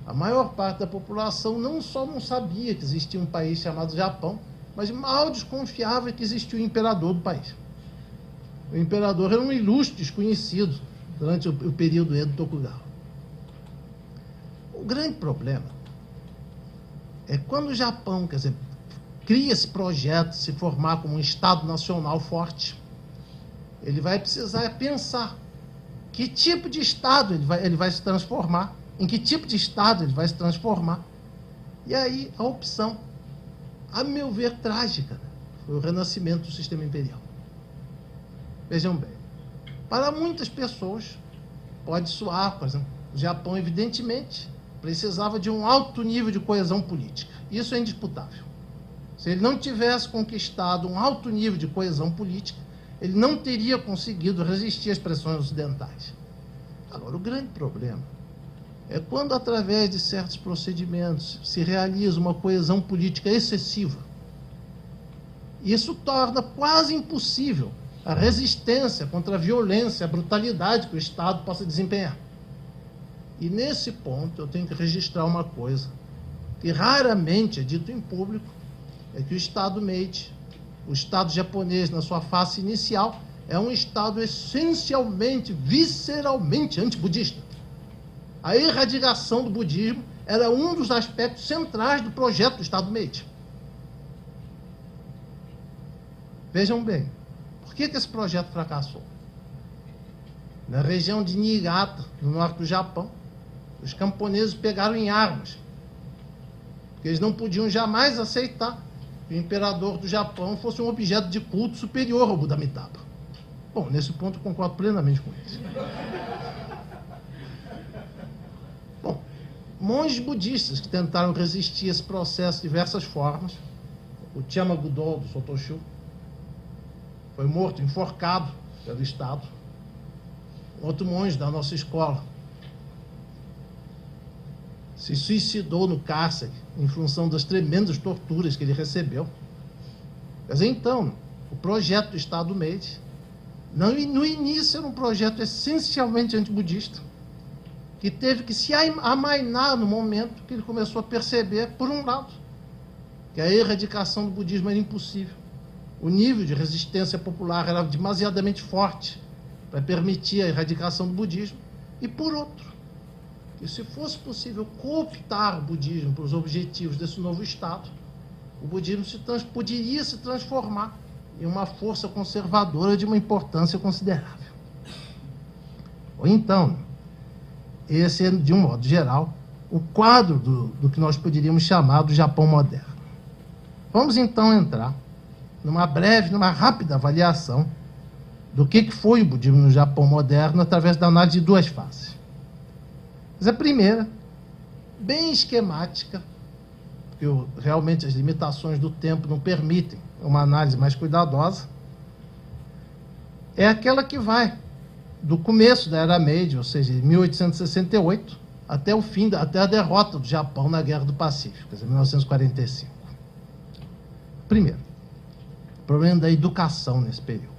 a maior parte da população não só não sabia que existia um país chamado Japão, mas mal desconfiava que existia o imperador do país. O imperador era um ilustre desconhecido durante o período Edo Tokugawa. O grande problema é quando o Japão, quer dizer, cria esse projeto de se formar como um Estado nacional forte, ele vai precisar pensar que tipo de Estado ele vai se transformar, em que tipo de Estado ele vai se transformar. E aí a opção, a meu ver, trágica, foi o renascimento do sistema imperial. Vejam bem, para muitas pessoas pode soar, por exemplo, o Japão, evidentemente, precisava de um alto nível de coesão política. Isso é indisputável. Se ele não tivesse conquistado um alto nível de coesão política, ele não teria conseguido resistir às pressões ocidentais. Agora, o grande problema é quando, através de certos procedimentos, se realiza uma coesão política excessiva. Isso torna quase impossível a resistência contra a violência, a brutalidade que o Estado possa desempenhar. E nesse ponto eu tenho que registrar uma coisa que raramente é dito em público, é que o Estado Meiji, o Estado japonês na sua face inicial, é um Estado essencialmente, visceralmente antibudista. A erradicação do budismo era um dos aspectos centrais do projeto do Estado Meiji. Vejam bem, por que esse projeto fracassou? Na região de Niigata, no norte do Japão, os camponeses pegaram em armas, porque eles não podiam jamais aceitar que o imperador do Japão fosse um objeto de culto superior ao Buda Amitabha. Bom, nesse ponto eu concordo plenamente com eles. Bom, monges budistas que tentaram resistir a esse processo de diversas formas. O Chama Gudo do Sotoshu foi morto, enforcado pelo Estado. Outro monge da nossa escola se suicidou no cárcere em função das tremendas torturas que ele recebeu. Quer dizer, então, o projeto do Estado Meiji, no início, era um projeto essencialmente antibudista, que teve que se amainar no momento que ele começou a perceber, por um lado, que a erradicação do budismo era impossível. O nível de resistência popular era demasiadamente forte para permitir a erradicação do budismo, e por outro, que se fosse possível cooptar o budismo para os objetivos desse novo Estado, o budismo poderia se transformar em uma força conservadora de uma importância considerável. Ou então, esse é, de um modo geral, o quadro do que nós poderíamos chamar do Japão moderno. Vamos então entrar numa rápida avaliação do que foi o budismo no Japão moderno através da análise de duas fases. Mas a primeira, bem esquemática, porque realmente as limitações do tempo não permitem uma análise mais cuidadosa, é aquela que vai do começo da Era Meiji, ou seja, de 1868, até a derrota do Japão na Guerra do Pacífico, quer dizer, 1945. Primeiro, o problema da educação nesse período,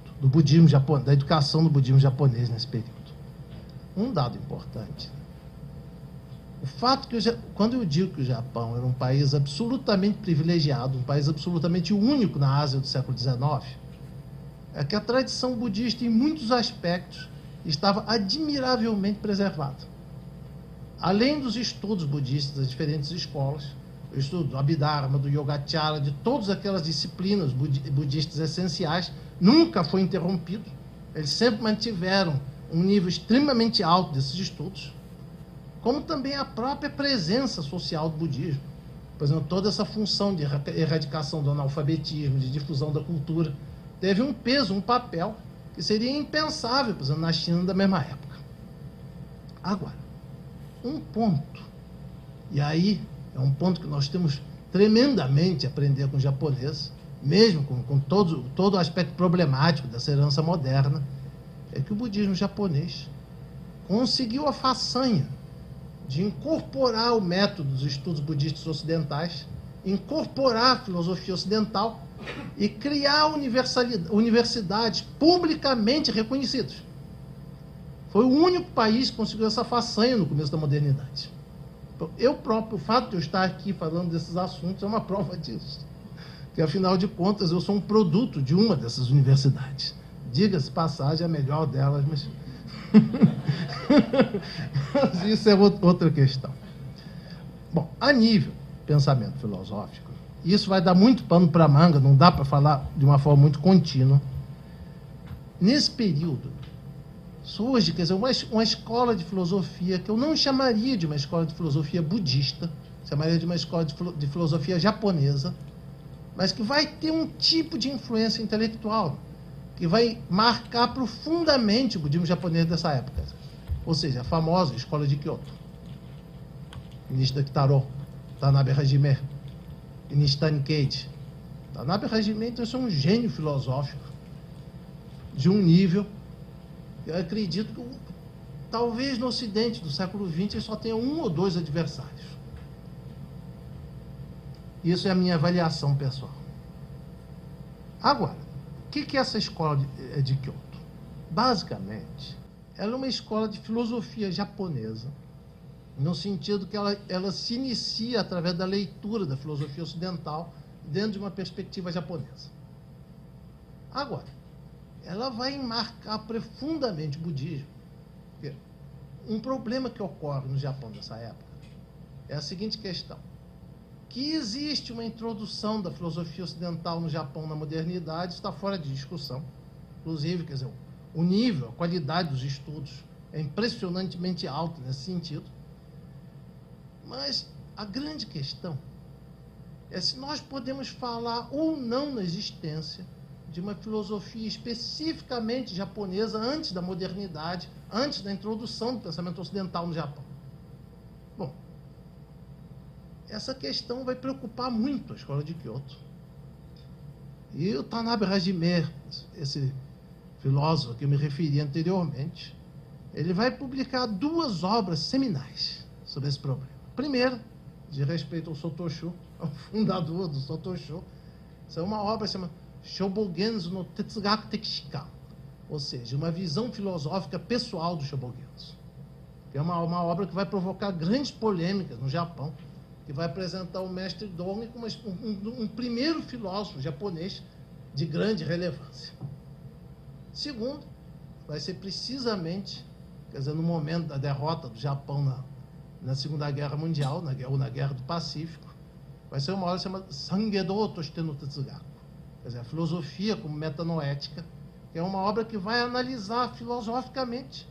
da educação do budismo japonês nesse período. Um dado importante: o fato que, quando eu digo que o Japão era um país absolutamente privilegiado, um país absolutamente único na Ásia do século XIX, é que a tradição budista, em muitos aspectos, estava admiravelmente preservada. Além dos estudos budistas das diferentes escolas, o estudo do Abhidharma, do Yogacara, de todas aquelas disciplinas budistas essenciais, nunca foi interrompido. Eles sempre mantiveram um nível extremamente alto desses estudos, como também a própria presença social do budismo. Por exemplo, toda essa função de erradicação do analfabetismo, de difusão da cultura, teve um peso, um papel, que seria impensável, por exemplo, na China da mesma época. Agora, um ponto, e aí é um ponto que nós temos tremendamente a aprender com o japonês, mesmo com todo o aspecto problemático dessa herança moderna, é que o budismo japonês conseguiu a façanha de incorporar o método dos estudos budistas ocidentais, incorporar a filosofia ocidental e criar universidades publicamente reconhecidas. Foi o único país que conseguiu essa façanha no começo da modernidade. Eu próprio, o fato de eu estar aqui falando desses assuntos é uma prova disso. Que, afinal de contas, eu sou um produto de uma dessas universidades. Diga-se passagem, a melhor delas, mas isso é outra questão. Bom, a nível pensamento filosófico, isso vai dar muito pano para manga, não dá para falar de uma forma muito contínua. Nesse período, surge, quer dizer, uma escola de filosofia que eu não chamaria de uma escola de filosofia budista, chamaria de uma escola de filosofia japonesa, mas que vai ter um tipo de influência intelectual que vai marcar profundamente o budismo japonês dessa época. Ou seja, a famosa escola de Kyoto. Nishida Kitaro, Tanabe Hajime, Nishitani Keiji. Tanabe Hajime, então, é um gênio filosófico de um nível, eu acredito que talvez no Ocidente do século XX ele só tenha um ou dois adversários. Isso é a minha avaliação pessoal. Agora, o que é essa escola de Kyoto? Basicamente, ela é uma escola de filosofia japonesa, no sentido que ela se inicia através da leitura da filosofia ocidental dentro de uma perspectiva japonesa. Agora, ela vai enmarcar profundamente o budismo. Porque um problema que ocorre no Japão nessa época é a seguinte questão: que existe uma introdução da filosofia ocidental no Japão na modernidade, está fora de discussão. Inclusive, quer dizer, o nível, a qualidade dos estudos é impressionantemente alta nesse sentido. Mas a grande questão é se nós podemos falar ou não na existência de uma filosofia especificamente japonesa antes da modernidade, antes da introdução do pensamento ocidental no Japão. Bom, essa questão vai preocupar muito a escola de Kyoto. E o Tanabe Hajime, esse filósofo que eu me referi anteriormente, ele vai publicar 2 obras seminais sobre esse problema. Primeira, de respeito ao Sotoshu, ao fundador do Sotoshu, essa é uma obra chamada Shobogenzo no Tetsugaku Tekishikan, ou seja, uma visão filosófica pessoal do Shobogenzo, que é uma obra que vai provocar grandes polêmicas no Japão, que vai apresentar o mestre Dogen como um primeiro filósofo japonês de grande relevância. Segundo, vai ser precisamente, quer dizer, no momento da derrota do Japão na Segunda Guerra Mundial, ou na Guerra do Pacífico, vai ser uma obra chamada Sangedo Toshite no Tetsugaku, quer dizer, a filosofia como metanoética, que é uma obra que vai analisar filosoficamente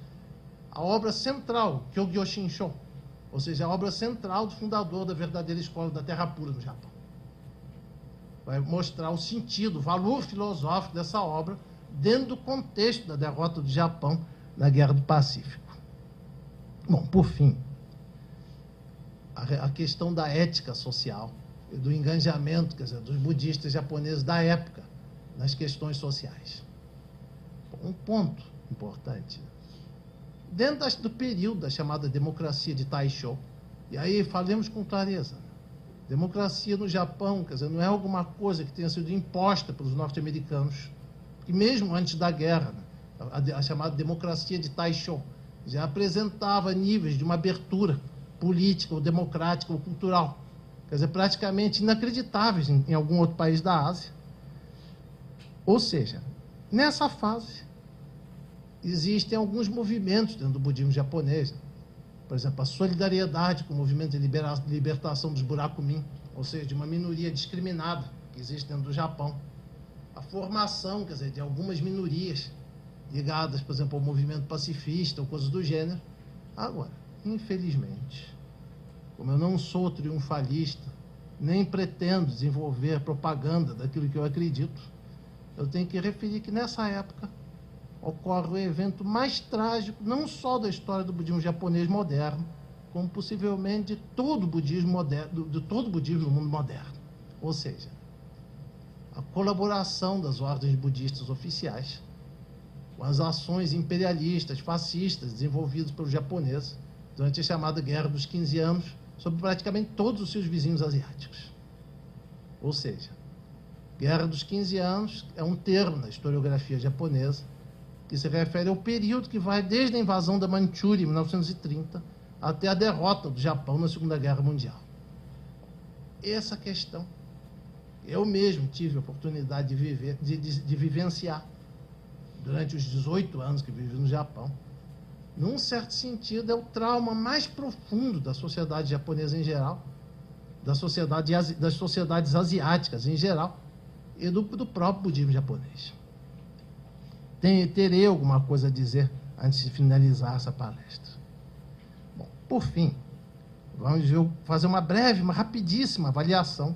a obra central, Kyogyo Shinsho, ou seja, a obra central do fundador da verdadeira escola da Terra Pura no Japão. Vai mostrar o sentido, o valor filosófico dessa obra dentro do contexto da derrota do Japão na Guerra do Pacífico. Bom, por fim, a questão da ética social e do engajamento, quer dizer, dos budistas japoneses da época nas questões sociais. Um ponto importante: dentro do período da chamada democracia de Taisho, e aí falemos com clareza, democracia no Japão, quer dizer, não é alguma coisa que tenha sido imposta pelos norte-americanos, que mesmo antes da guerra, a chamada democracia de Taisho já apresentava níveis de uma abertura política, ou democrática, ou cultural, quer dizer, praticamente inacreditáveis em algum outro país da Ásia. Ou seja, nessa fase, existem alguns movimentos dentro do budismo japonês. Por exemplo, a solidariedade com o movimento de libertação dos Burakumin, ou seja, de uma minoria discriminada que existe dentro do Japão. A formação, quer dizer, de algumas minorias ligadas, por exemplo, ao movimento pacifista ou coisas do gênero. Agora, infelizmente, como eu não sou triunfalista, nem pretendo desenvolver propaganda daquilo que eu acredito, eu tenho que referir que nessa época ocorre o evento mais trágico, não só da história do budismo japonês moderno, como possivelmente de todo o budismo moderno, de todo o budismo no mundo moderno. Ou seja, a colaboração das ordens budistas oficiais com as ações imperialistas, fascistas, desenvolvidas pelos japoneses durante a chamada Guerra dos 15 Anos, sobre praticamente todos os seus vizinhos asiáticos. Ou seja, Guerra dos 15 Anos é um termo na historiografia japonesa que se refere ao período que vai desde a invasão da Manchúria, em 1930, até a derrota do Japão na Segunda Guerra Mundial. Essa questão, eu mesmo tive a oportunidade de vivenciar durante os 18 anos que vivi no Japão. Num certo sentido, é o trauma mais profundo da sociedade japonesa em geral, das sociedades asiáticas em geral, e do próprio budismo japonês. Terei alguma coisa a dizer antes de finalizar essa palestra. Bom, por fim, vamos fazer uma breve, uma rapidíssima avaliação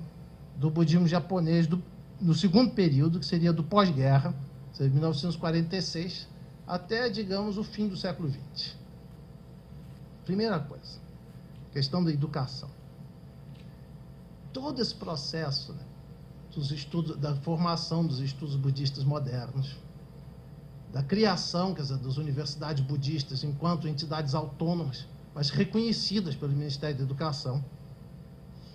do budismo japonês no segundo período, que seria do pós-guerra, de 1946, até, digamos, o fim do século XX. Primeira coisa, questão da educação. Todo esse processo, né, dos estudos, da formação dos estudos budistas modernos, da criação, quer dizer, das universidades budistas enquanto entidades autônomas, mas reconhecidas pelo Ministério da Educação,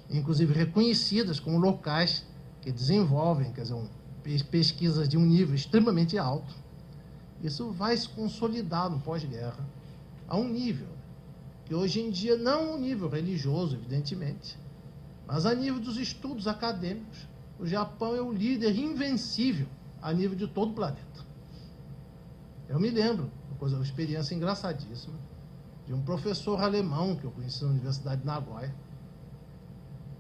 inclusive reconhecidas como locais que desenvolvem, quer dizer, pesquisas de um nível extremamente alto. Isso vai se consolidar no pós-guerra a um nível que hoje em dia não é um nível religioso, evidentemente, mas a nível dos estudos acadêmicos, o Japão é o líder invencível a nível de todo o planeta. Eu me lembro, uma experiência engraçadíssima, de um professor alemão que eu conheci na Universidade de Nagoya,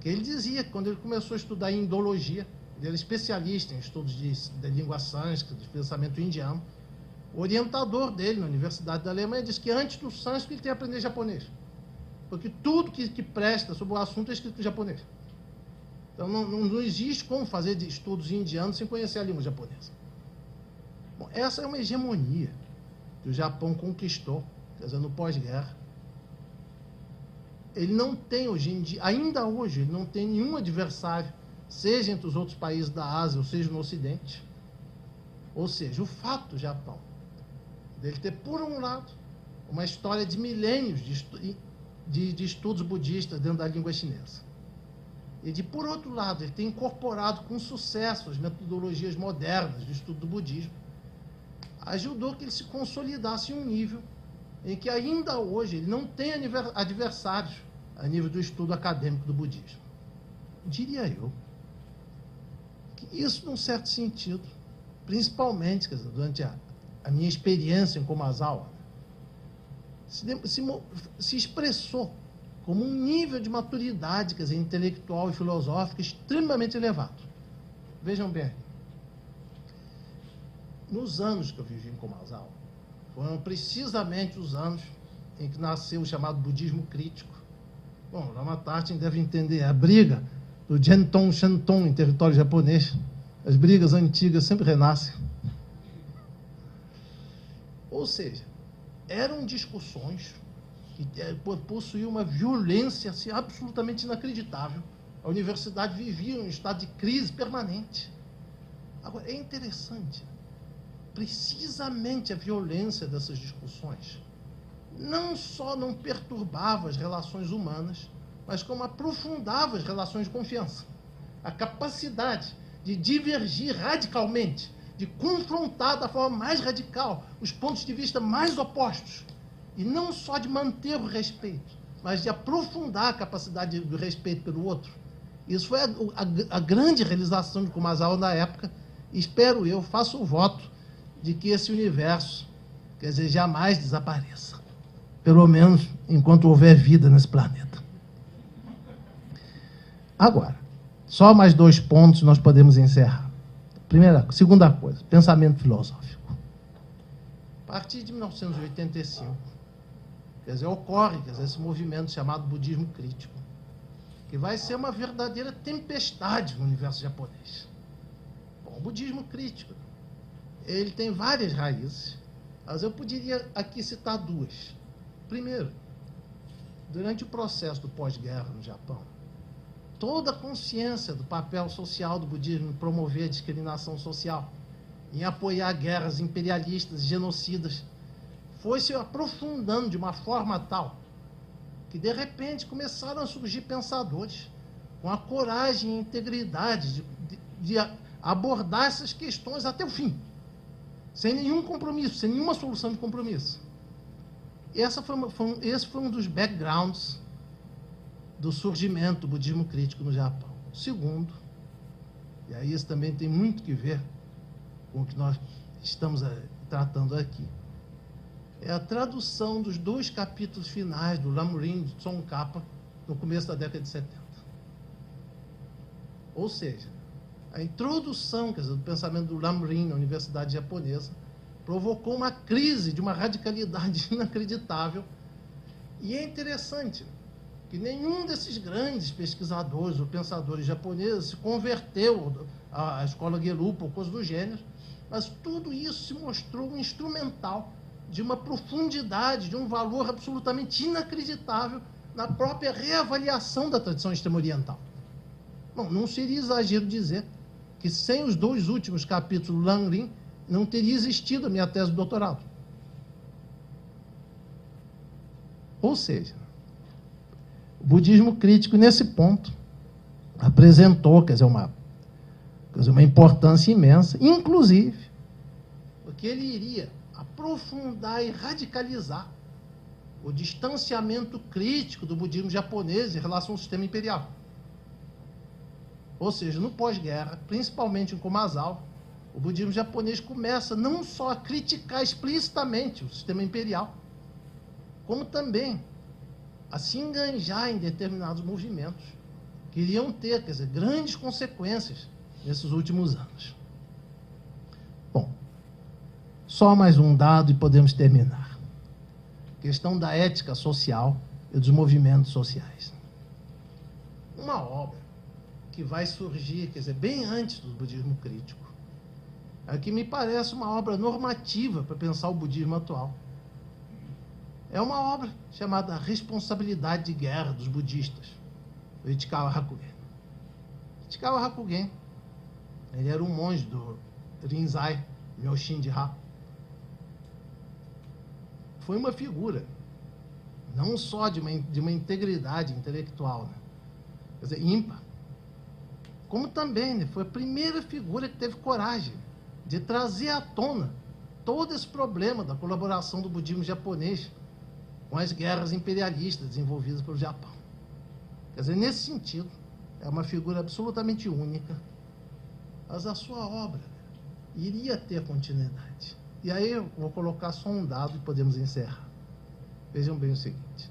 que ele dizia que quando ele começou a estudar indologia, ele era especialista em estudos de língua sânscrita, de pensamento indiano, o orientador dele na Universidade da Alemanha disse que antes do sânscrito ele tem que aprender japonês, porque tudo que presta sobre o assunto é escrito em japonês. Então não existe como fazer estudos indianos sem conhecer a língua japonesa. Bom, essa é uma hegemonia que o Japão conquistou, quer dizer, no pós-guerra. Ele não tem hoje em dia, ainda hoje, ele não tem nenhum adversário, seja entre os outros países da Ásia, ou seja no Ocidente. Ou seja, o fato do Japão, dele ter, por um lado, uma história de milênios de estudos budistas dentro da língua chinesa, e de, por outro lado, ele ter incorporado com sucesso as metodologias modernas de estudo do budismo, ajudou que ele se consolidasse em um nível em que ainda hoje ele não tem adversários a nível do estudo acadêmico do budismo. Diria eu que isso, num certo sentido, principalmente, quer dizer, durante a minha experiência em Komazawa, se expressou como um nível de maturidade, quer dizer, intelectual e filosófica extremamente elevado. Vejam bem, nos anos que eu vivi em Komazawa, foram precisamente os anos em que nasceu o chamado budismo crítico. Bom, Lama Tartin deve entender a briga do Genton Shanton em território japonês. As brigas antigas sempre renascem. Ou seja, eram discussões que possuíam uma violência assim, absolutamente inacreditável. A universidade vivia um estado de crise permanente. Agora, é interessante, precisamente a violência dessas discussões não só não perturbava as relações humanas, mas como aprofundava as relações de confiança. A capacidade de divergir radicalmente, de confrontar da forma mais radical os pontos de vista mais opostos, e não só de manter o respeito, mas de aprofundar a capacidade do respeito pelo outro. Isso foi a grande realização de Komazawa na época, e espero eu, faço o voto de que esse universo, quer dizer, jamais desapareça. Pelo menos enquanto houver vida nesse planeta. Agora, só mais 2 pontos nós podemos encerrar. Segunda coisa, pensamento filosófico. A partir de 1985, quer dizer, ocorre esse movimento chamado budismo crítico, que vai ser uma verdadeira tempestade no universo japonês. Bom, o budismo crítico, ele tem várias raízes, mas eu poderia aqui citar 2. Primeiro, durante o processo do pós-guerra no Japão, toda a consciência do papel social do budismo em promover a discriminação social, em apoiar guerras imperialistas e genocidas, foi se aprofundando de uma forma tal que, de repente, começaram a surgir pensadores com a coragem e integridade de abordar essas questões até o fim, sem nenhum compromisso, sem nenhuma solução de compromisso. Esse foi um dos backgrounds do surgimento do budismo crítico no Japão. Segundo, e aí isso também tem muito que ver com o que nós estamos tratando aqui, é a tradução dos 2 capítulos finais do Lamrim de Tsongkhapa no começo da década de 70. Ou seja, a introdução, quer dizer, do pensamento do Lamrim na Universidade Japonesa provocou uma crise de uma radicalidade inacreditável. E é interessante que nenhum desses grandes pesquisadores ou pensadores japoneses se converteu à escola Gelupa ou coisa do gênero, mas tudo isso se mostrou um instrumental de uma profundidade, de um valor absolutamente inacreditável na própria reavaliação da tradição extremo-oriental. Bom, não seria exagero dizer que sem os 2 últimos capítulos do Lamrim não teria existido a minha tese de doutorado. Ou seja, o budismo crítico, nesse ponto, apresentou, quer dizer, uma importância imensa, inclusive, porque ele iria aprofundar e radicalizar o distanciamento crítico do budismo japonês em relação ao sistema imperial. Ou seja, no pós-guerra, principalmente em Komazawa, o budismo japonês começa não só a criticar explicitamente o sistema imperial, como também a se enganjar em determinados movimentos que iriam ter, quer dizer, grandes consequências nesses últimos anos. Bom, só mais um dado e podemos terminar. Questão da ética social e dos movimentos sociais. Uma obra que vai surgir, quer dizer, bem antes do budismo crítico, é que me parece uma obra normativa para pensar o budismo atual. É uma obra chamada Responsabilidade de Guerra dos Budistas, do Ichikawa Hakugen. Ichikawa Hakugen, ele era um monge do Rinzai Myoshin-ji-ha. Foi uma figura, não só de uma integridade intelectual, né? Quer dizer, ímpar, como também, né, foi a primeira figura que teve coragem de trazer à tona todo esse problema da colaboração do budismo japonês com as guerras imperialistas desenvolvidas pelo Japão. Quer dizer, nesse sentido, é uma figura absolutamente única, mas a sua obra iria ter continuidade. E aí eu vou colocar só um dado e podemos encerrar. Vejam bem o seguinte.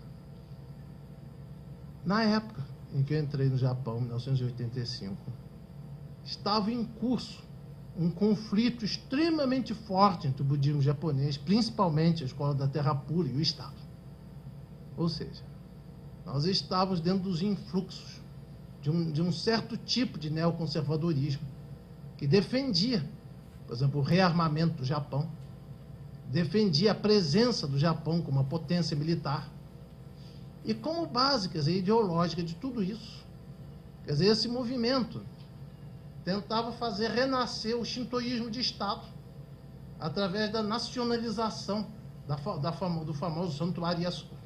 Na época em que eu entrei no Japão, em 1985, estava em curso um conflito extremamente forte entre o budismo japonês, principalmente a Escola da Terra Pura e o Estado. Ou seja, nós estávamos dentro dos influxos de um certo tipo de neoconservadorismo que defendia, por exemplo, o rearmamento do Japão, defendia a presença do Japão como uma potência militar, e como base, quer dizer, ideológica de tudo isso, quer dizer, esse movimento tentava fazer renascer o shintoísmo de Estado através da nacionalização do famoso Santuário Yasukuni.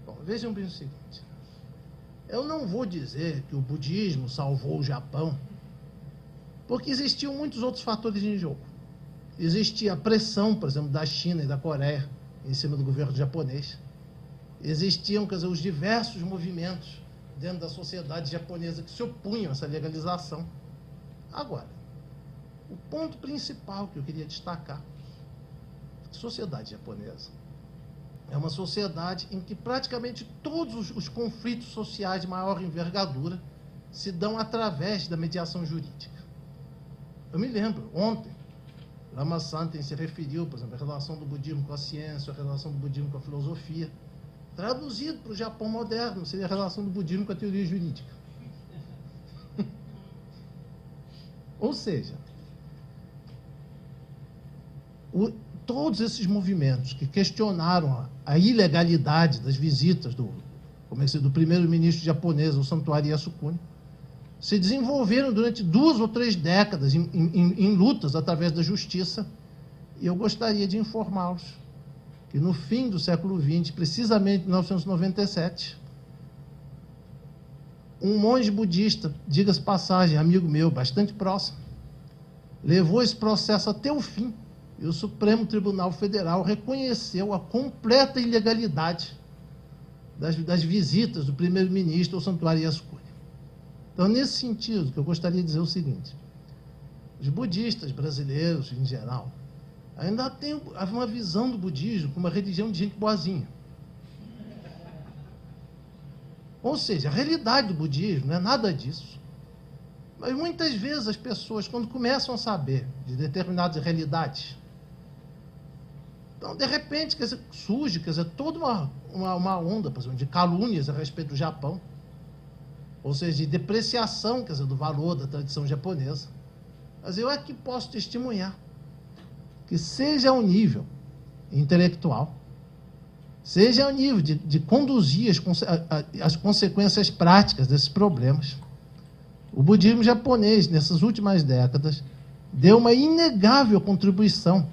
Bom, vejam bem o seguinte. Eu não vou dizer que o budismo salvou o Japão, porque existiam muitos outros fatores em jogo. Existia a pressão, por exemplo, da China e da Coreia em cima do governo japonês. Existiam, quer dizer, os diversos movimentos dentro da sociedade japonesa que se opunham a essa legalização. Agora, o ponto principal que eu queria destacar: a sociedade japonesa é uma sociedade em que praticamente todos os conflitos sociais de maior envergadura se dão através da mediação jurídica. Eu me lembro, ontem, Lama Santen se referiu, por exemplo, à relação do budismo com a ciência, à relação do budismo com a filosofia. Traduzido para o Japão moderno, seria a relação do budismo com a teoria jurídica. Ou seja, todos esses movimentos que questionaram a ilegalidade das visitas do primeiro-ministro japonês ao Santuário Yasukuni se desenvolveram durante 2 ou 3 décadas em lutas através da justiça, e eu gostaria de informá-los que no fim do século XX, precisamente em 1997, um monge budista, diga-se passagem, amigo meu, bastante próximo, levou esse processo até o fim, e o Supremo Tribunal Federal reconheceu a completa ilegalidade das visitas do primeiro-ministro ao Santuário Yasukuni. Então, nesse sentido, que eu gostaria de dizer o seguinte: os budistas brasileiros, em geral, ainda tem uma visão do budismo como uma religião de gente boazinha. Ou seja, a realidade do budismo não é nada disso. Mas muitas vezes as pessoas, quando começam a saber de determinadas realidades, então, de repente, quer dizer, surge, quer dizer, toda uma onda, por exemplo, de calúnias a respeito do Japão, ou seja, de depreciação, quer dizer, do valor da tradição japonesa. Mas eu aqui posso testemunhar que, seja ao nível intelectual, seja ao nível de conduzir as consequências práticas desses problemas, o budismo japonês, nessas últimas décadas, deu uma inegável contribuição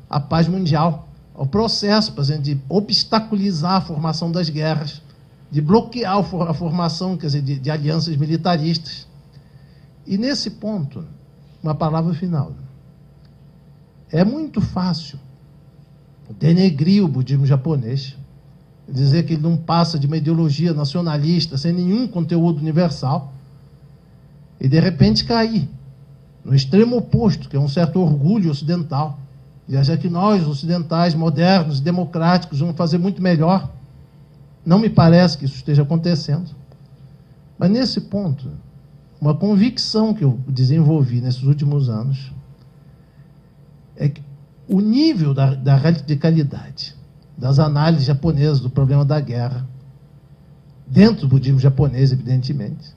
à paz mundial, ao processo, por exemplo, de obstaculizar a formação das guerras, de bloquear a formação, quer dizer, de alianças militaristas. E, nesse ponto, uma palavra final. É muito fácil denegrir o budismo japonês, dizer que ele não passa de uma ideologia nacionalista sem nenhum conteúdo universal, e de repente cair no extremo oposto, que é um certo orgulho ocidental, e achar que nós, ocidentais, modernos, democráticos, vamos fazer muito melhor. Não me parece que isso esteja acontecendo. Mas, nesse ponto, uma convicção que eu desenvolvi nesses últimos anos é que o nível da radicalidade das análises japonesas do problema da guerra, dentro do budismo japonês, evidentemente,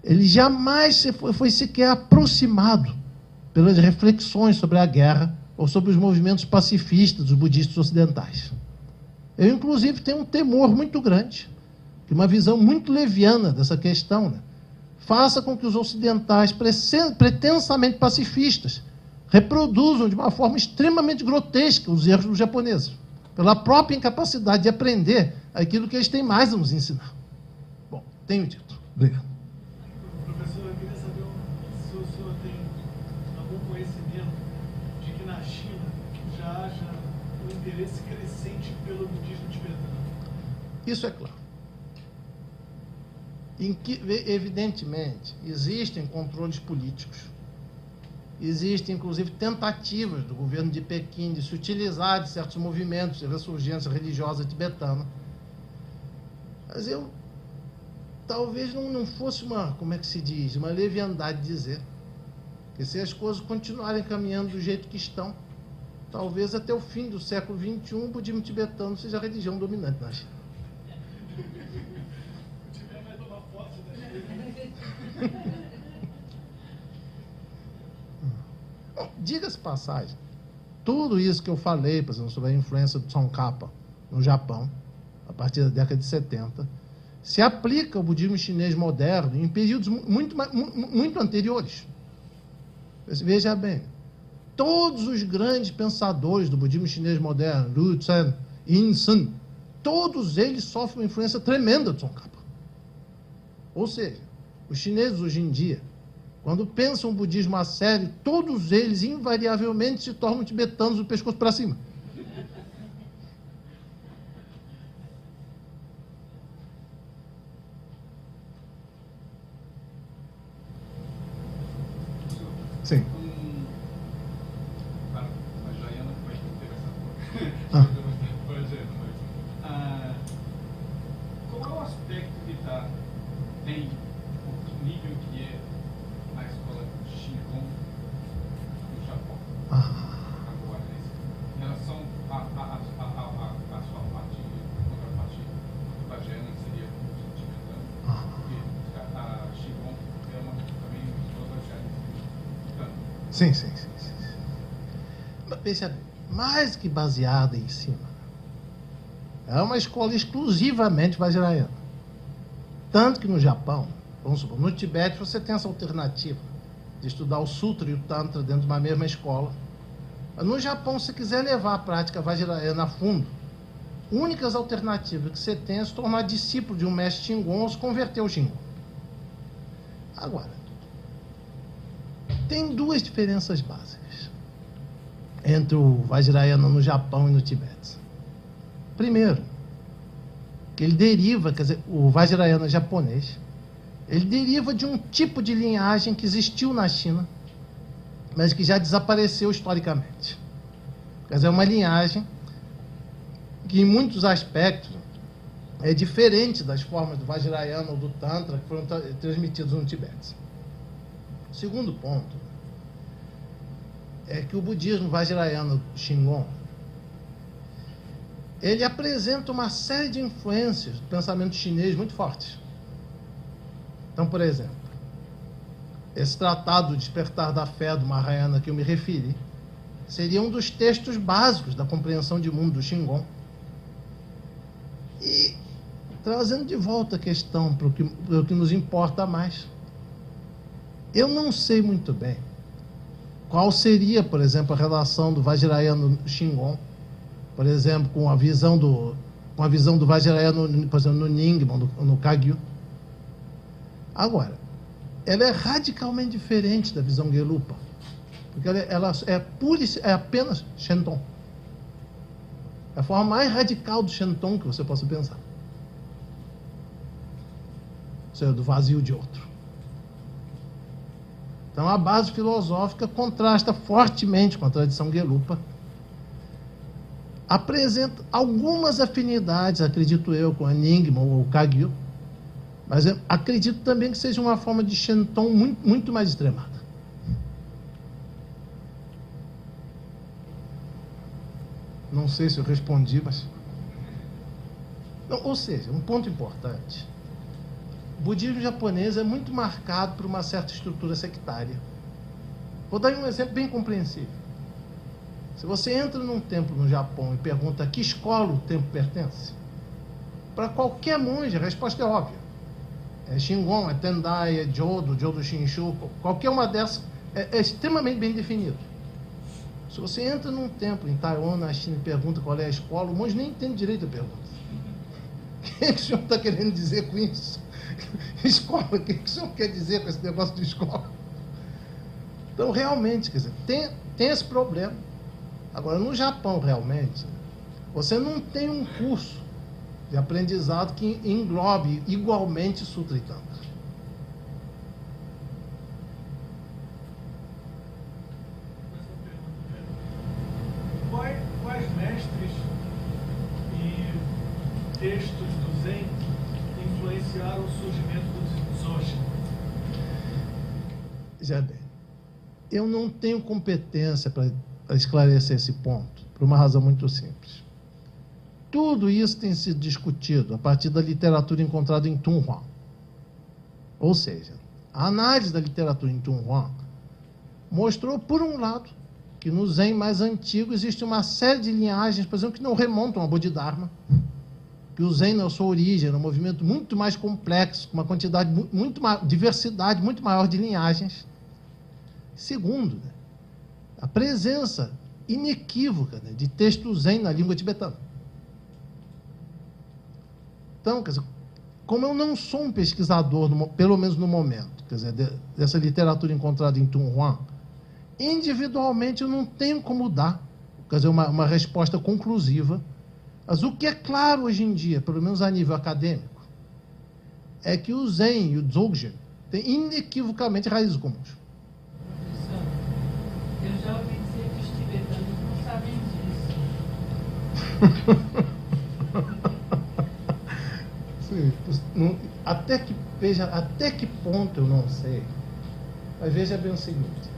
ele jamais foi sequer aproximado pelas reflexões sobre a guerra ou sobre os movimentos pacifistas dos budistas ocidentais. Eu, inclusive, tenho um temor muito grande que uma visão muito leviana dessa questão, né, faça com que os ocidentais, pretensamente pacifistas, reproduzam de uma forma extremamente grotesca os erros dos japoneses, pela própria incapacidade de aprender aquilo que eles têm mais a nos ensinar. Bom, tenho dito. Obrigado. Professor, eu queria saber se o senhor tem algum conhecimento de que na China já haja um interesse crescente pelo budismo tibetano. Isso é claro. Em que, evidentemente, existem controles políticos, existem, inclusive, tentativas do governo de Pequim de se utilizar de certos movimentos de ressurgência religiosa tibetana. Mas eu talvez não fosse uma, como é que se diz, uma leviandade dizer que se as coisas continuarem caminhando do jeito que estão, talvez até o fim do século XXI o budismo tibetano seja a religião dominante na China. Diga-se passagem, tudo isso que eu falei, por exemplo, sobre a influência do Tsongkhapa no Japão, a partir da década de 70, se aplica ao budismo chinês moderno em períodos muito anteriores. Veja bem, todos os grandes pensadores do budismo chinês moderno, Lu Tsen, In Sun, todos eles sofrem uma influência tremenda do Tsongkhapa. Ou seja, os chineses hoje em dia, quando pensam o budismo a sério, todos eles invariavelmente se tornam tibetanos do pescoço para cima. Sim. A Jaiana vai ter qual é o aspecto que tem o nível que é a escola Shingon no Japão? Agora, em relação à sua parte, a contraparte da Jaiana, que seria o tibetano, porque a Shingon é também uma escola da Jaiana. Sim. Veja, mais que baseada em cima, é uma escola exclusivamente vajrayana. Tanto que no Japão, vamos supor, no Tibete você tem essa alternativa de estudar o Sutra e o Tantra dentro de uma mesma escola. No Japão, se quiser levar a prática vajrayana a fundo, únicas alternativas que você tem é se tornar discípulo de um mestre Shingon ou se converter ao Shingon. Agora, tem duas diferenças básicas entre o Vajrayana no Japão e no Tibete. Primeiro, que ele deriva, quer dizer, o Vajrayana japonês, ele deriva de um tipo de linhagem que existiu na China, mas que já desapareceu historicamente. Quer dizer, é uma linhagem que, em muitos aspectos, é diferente das formas do Vajrayana ou do Tantra que foram transmitidos no Tibete. O segundo ponto é que o budismo Vajrayana Shingon, ele apresenta uma série de influências do pensamento chinês muito fortes. Então, por exemplo, esse tratado Despertar da Fé do Mahayana que eu me referi, seria um dos textos básicos da compreensão de mundo do Shingon. E, trazendo de volta a questão para o que nos importa mais, eu não sei muito bem qual seria, por exemplo, a relação do Vajrayana Shingon, por exemplo, com a visão do Vajrayana, por exemplo, no Nyingma, no Kagyu. Agora, ela é radicalmente diferente da visão Gelupa, porque ela é apenas Shenton. É a forma mais radical do Shenton que você possa pensar. Ou seja, do vazio de outro. Então, a base filosófica contrasta fortemente com a tradição Gelupa, apresenta algumas afinidades, acredito eu, com a Nyingma ou o Kagyu, mas eu acredito também que seja uma forma de Shenton muito mais extremada. Não sei se eu respondi, mas... Não, ou seja, um ponto importante. O budismo japonês é muito marcado por uma certa estrutura sectária. Vou dar um exemplo bem compreensível. Se você entra num templo no Japão e pergunta a que escola o templo pertence, para qualquer monge a resposta é óbvia. É Shingon, é Tendai, é Jodo, Jodo Shinshu, qualquer uma dessas é extremamente bem definido. Se você entra num templo em Taiwan, na China, e pergunta qual é a escola, o monge nem entende direito a pergunta. O que o senhor está querendo dizer com isso? Escola, o que o senhor quer dizer com esse negócio de escola? Então, realmente, quer dizer, tem esse problema. Agora, no Japão, realmente, você não tem um curso de aprendizado que englobe igualmente Sutra e Tantra. Quais mestres e textos do Zen influenciaram o surgimento do Dzogchen? Já bem, eu não tenho competência para esclarecer esse ponto, por uma razão muito simples. Tudo isso tem sido discutido a partir da literatura encontrada em Tunhuang. Ou seja, a análise da literatura em Tunhuang mostrou, por um lado, que no Zen mais antigo existe uma série de linhagens, por exemplo, que não remontam a Bodhidharma, que o Zen, na sua origem, era um movimento muito mais complexo, com uma quantidade, diversidade muito maior de linhagens. Segundo, a presença inequívoca de texto Zen na língua tibetana. Então, quer dizer, como eu não sou um pesquisador, pelo menos no momento, quer dizer, dessa literatura encontrada em Tunhuang, individualmente eu não tenho como dar, quer dizer, uma resposta conclusiva. Mas o que é claro hoje em dia, pelo menos a nível acadêmico, é que o Zen e o Dzogchen têm inequivocamente raízes comuns. Eu já ouvi dizer que os tibetanos não sabem disso. Sim, até que ponto eu não sei. Mas veja bem o seguinte: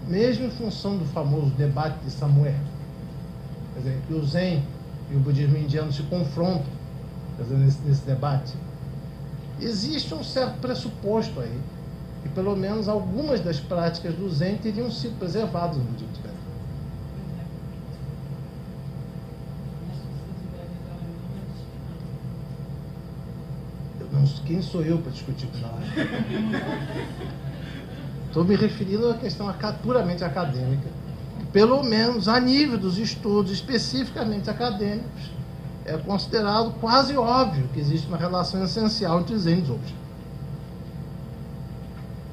mesmo em função do famoso debate de Samuel, quer dizer, que o Zen e o budismo indiano se confrontam, quer dizer, nesse debate, existe um certo pressuposto aí, que pelo menos algumas das práticas do Zen teriam sido preservadas no budismo tibetano. Quem sou eu para discutir com ela? Estou me referindo a uma questão puramente acadêmica, que, pelo menos a nível dos estudos especificamente acadêmicos, é considerado quase óbvio que existe uma relação essencial entre Zen e Dzogchen.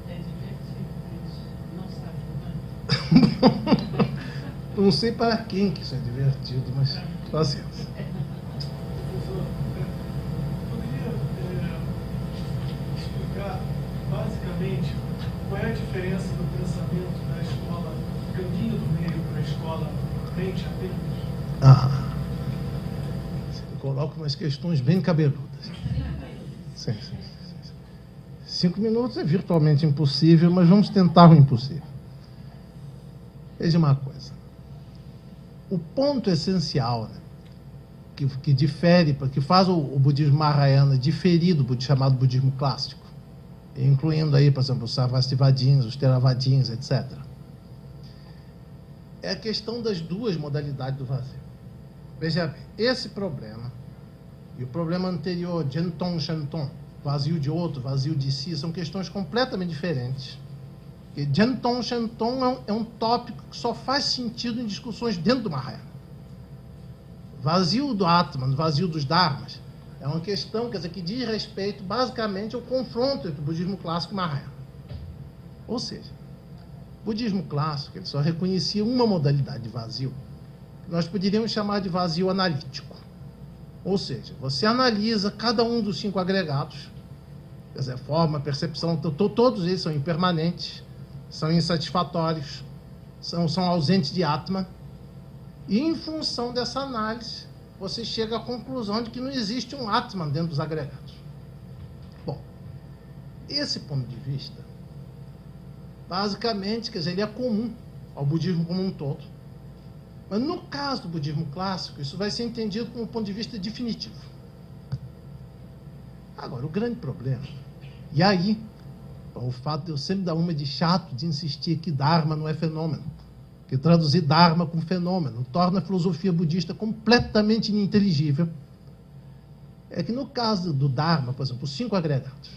É divertido, não sabe. Não sei para quem que isso é divertido, mas paciência. Basicamente, qual é a diferença do pensamento da escola Caminho do Meio para a escola Mente Apenas? Você coloca umas questões bem cabeludas. Sim. 5 minutos é virtualmente impossível, mas vamos tentar o impossível. Veja uma coisa. O ponto essencial, né, que difere, que faz o budismo Mahayana diferir do chamado budismo clássico, incluindo aí, por exemplo, os Sarvastivadins, os Theravadins, etc., é a questão das duas modalidades do vazio. Veja bem, esse problema e o problema anterior, Genton, Shenton, vazio de outro, vazio de si, são questões completamente diferentes. E Genton, Shenton é um tópico que só faz sentido em discussões dentro do Mahayana. Vazio do Atman, vazio dos Dharmas, é uma questão, quer dizer, que diz respeito basicamente ao confronto entre o budismo clássico e o Mahayana. Ou seja, o budismo clássico ele só reconhecia uma modalidade de vazio, que nós poderíamos chamar de vazio analítico. Ou seja, você analisa cada um dos 5 agregados Quer dizer, forma, percepção, todos eles são impermanentes, são insatisfatórios, são ausentes de Atman. E, em função dessa análise, você chega à conclusão de que não existe um Atman dentro dos agregados. Bom, esse ponto de vista, basicamente, quer dizer, ele é comum ao budismo como um todo. Mas, no caso do budismo clássico, isso vai ser entendido como um ponto de vista definitivo. Agora, o grande problema, e aí, o fato de eu sempre dar uma de chato, de insistir que Dharma não é fenômeno, que traduzir Dharma como fenômeno torna a filosofia budista completamente ininteligível, é que no caso do Dharma, por exemplo, os 5 agregados,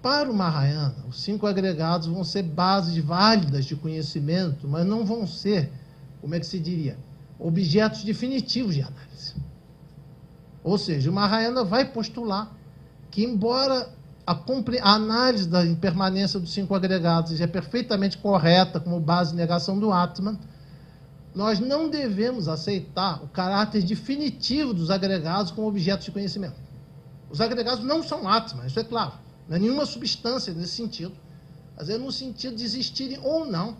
para o Mahayana, os 5 agregados vão ser bases válidas de conhecimento, mas não vão ser, como é que se diria, objetos definitivos de análise. Ou seja, o Mahayana vai postular que, embora a análise da impermanência dos 5 agregados seja perfeitamente correta como base de negação do Atman, nós não devemos aceitar o caráter definitivo dos agregados como objetos de conhecimento. Os agregados não são Atman, isso é claro. Não é nenhuma substância nesse sentido, mas é no sentido de existirem ou não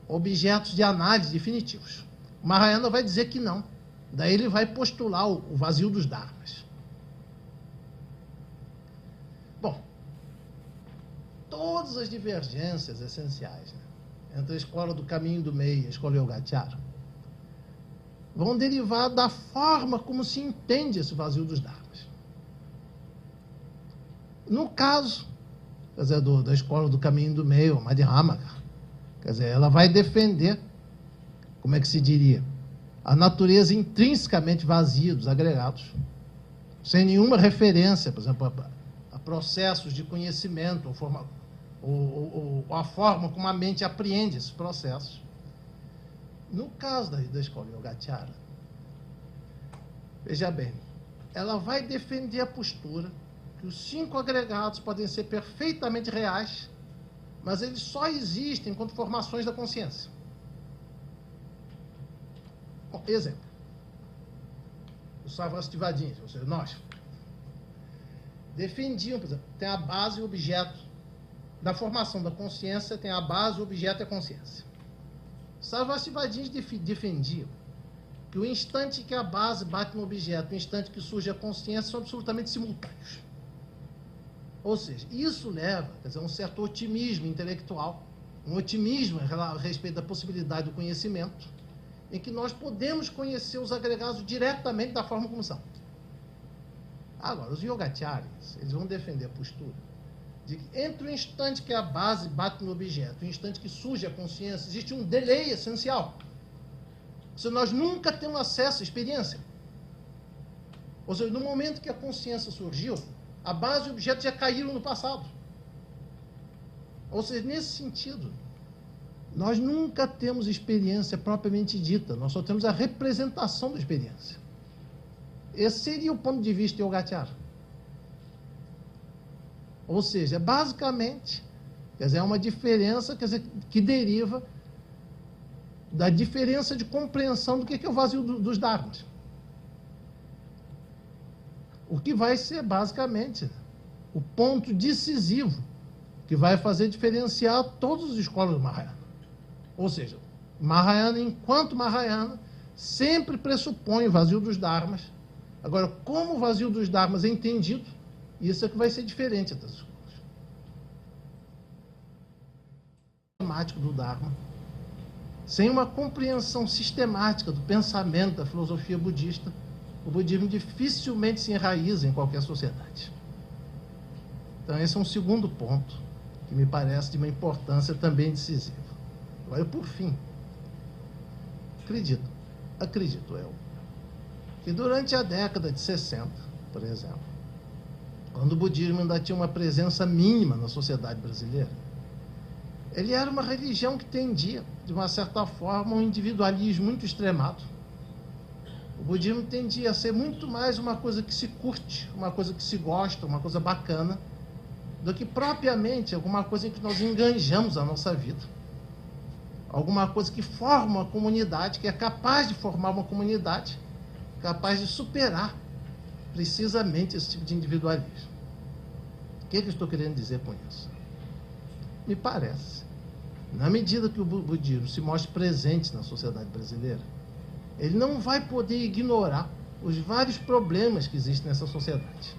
objetos de análise definitivos. O Mahayana vai dizer que não. Daí ele vai postular o vazio dos dharmas. Bom, todas as divergências essenciais, né, entre a escola do caminho do meio e a escola Yogacara vão derivar da forma como se entende esse vazio dos dharmas. No caso, quer dizer, da escola do caminho do meio, a Madhyamaka, quer dizer, ela vai defender, como é que se diria, a natureza intrinsecamente vazia dos agregados, sem nenhuma referência, por exemplo, a processos de conhecimento, ou a forma como a mente apreende esses processos. No caso da escola Yogacara, veja bem, ela vai defender a postura que os 5 agregados podem ser perfeitamente reais, mas eles só existem enquanto formações da consciência. Bom, exemplo. Os Sarvastivadins, ou seja, nós, defendiam, por exemplo, tem a base e o objeto da formação da consciência, tem a base, o objeto e a consciência. Os Sarvastivadins defendiam que o instante que a base bate no objeto, o instante que surge a consciência, são absolutamente simultâneos. Ou seja, isso leva, quer dizer, a um certo otimismo intelectual, um otimismo a respeito da possibilidade do conhecimento, em que nós podemos conhecer os agregados diretamente da forma como são. Agora, os Yogacharyas, eles vão defender a postura de que entre o instante que a base bate no objeto e o instante que surge a consciência, existe um delay essencial. Ou seja, nós nunca temos acesso à experiência. Ou seja, no momento que a consciência surgiu, a base e o objeto já caíram no passado. Ou seja, nesse sentido, nós nunca temos experiência propriamente dita, nós só temos a representação da experiência. Esse seria o ponto de vista Yogacara. Ou seja, basicamente, quer dizer, é uma diferença, quer dizer, que deriva da diferença de compreensão do que é o vazio dos dharmas. O que vai ser, basicamente, o ponto decisivo que vai fazer diferenciar todas as escolas do Mahayana. Ou seja, Mahayana, enquanto Mahayana, sempre pressupõe o vazio dos dharmas. Agora, como o vazio dos dharmas é entendido, isso é que vai ser diferente das escolas. Sistemático do Dharma, sem uma compreensão sistemática do pensamento da filosofia budista, o budismo dificilmente se enraiza em qualquer sociedade. Então, esse é um segundo ponto que me parece de uma importância também decisiva. Agora, por fim, acredito eu, que durante a década de 60, por exemplo, quando o budismo ainda tinha uma presença mínima na sociedade brasileira, ele era uma religião que tendia, de uma certa forma, um individualismo muito extremado. O budismo tendia a ser muito mais uma coisa que se curte, uma coisa que se gosta, uma coisa bacana, do que propriamente alguma coisa em que nós enganjamos a nossa vida. Alguma coisa que forma uma comunidade, que é capaz de formar uma comunidade, capaz de superar precisamente esse tipo de individualismo. que eu estou querendo dizer com isso? Me parece, na medida que o budismo se mostre presente na sociedade brasileira, ele não vai poder ignorar os vários problemas que existem nessa sociedade.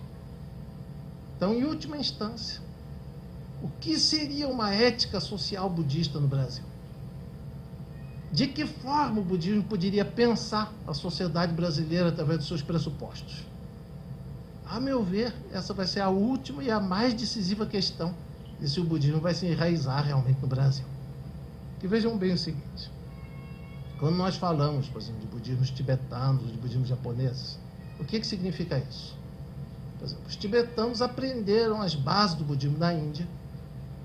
Então, em última instância, o que seria uma ética social budista no Brasil? De que forma o budismo poderia pensar a sociedade brasileira através dos seus pressupostos? A meu ver, essa vai ser a última e a mais decisiva questão de se o budismo vai se enraizar realmente no Brasil. E vejam bem o seguinte: quando nós falamos, por exemplo, de budismos tibetanos, de budismos japoneses, o que significa isso? Por exemplo, os tibetanos aprenderam as bases do budismo na Índia,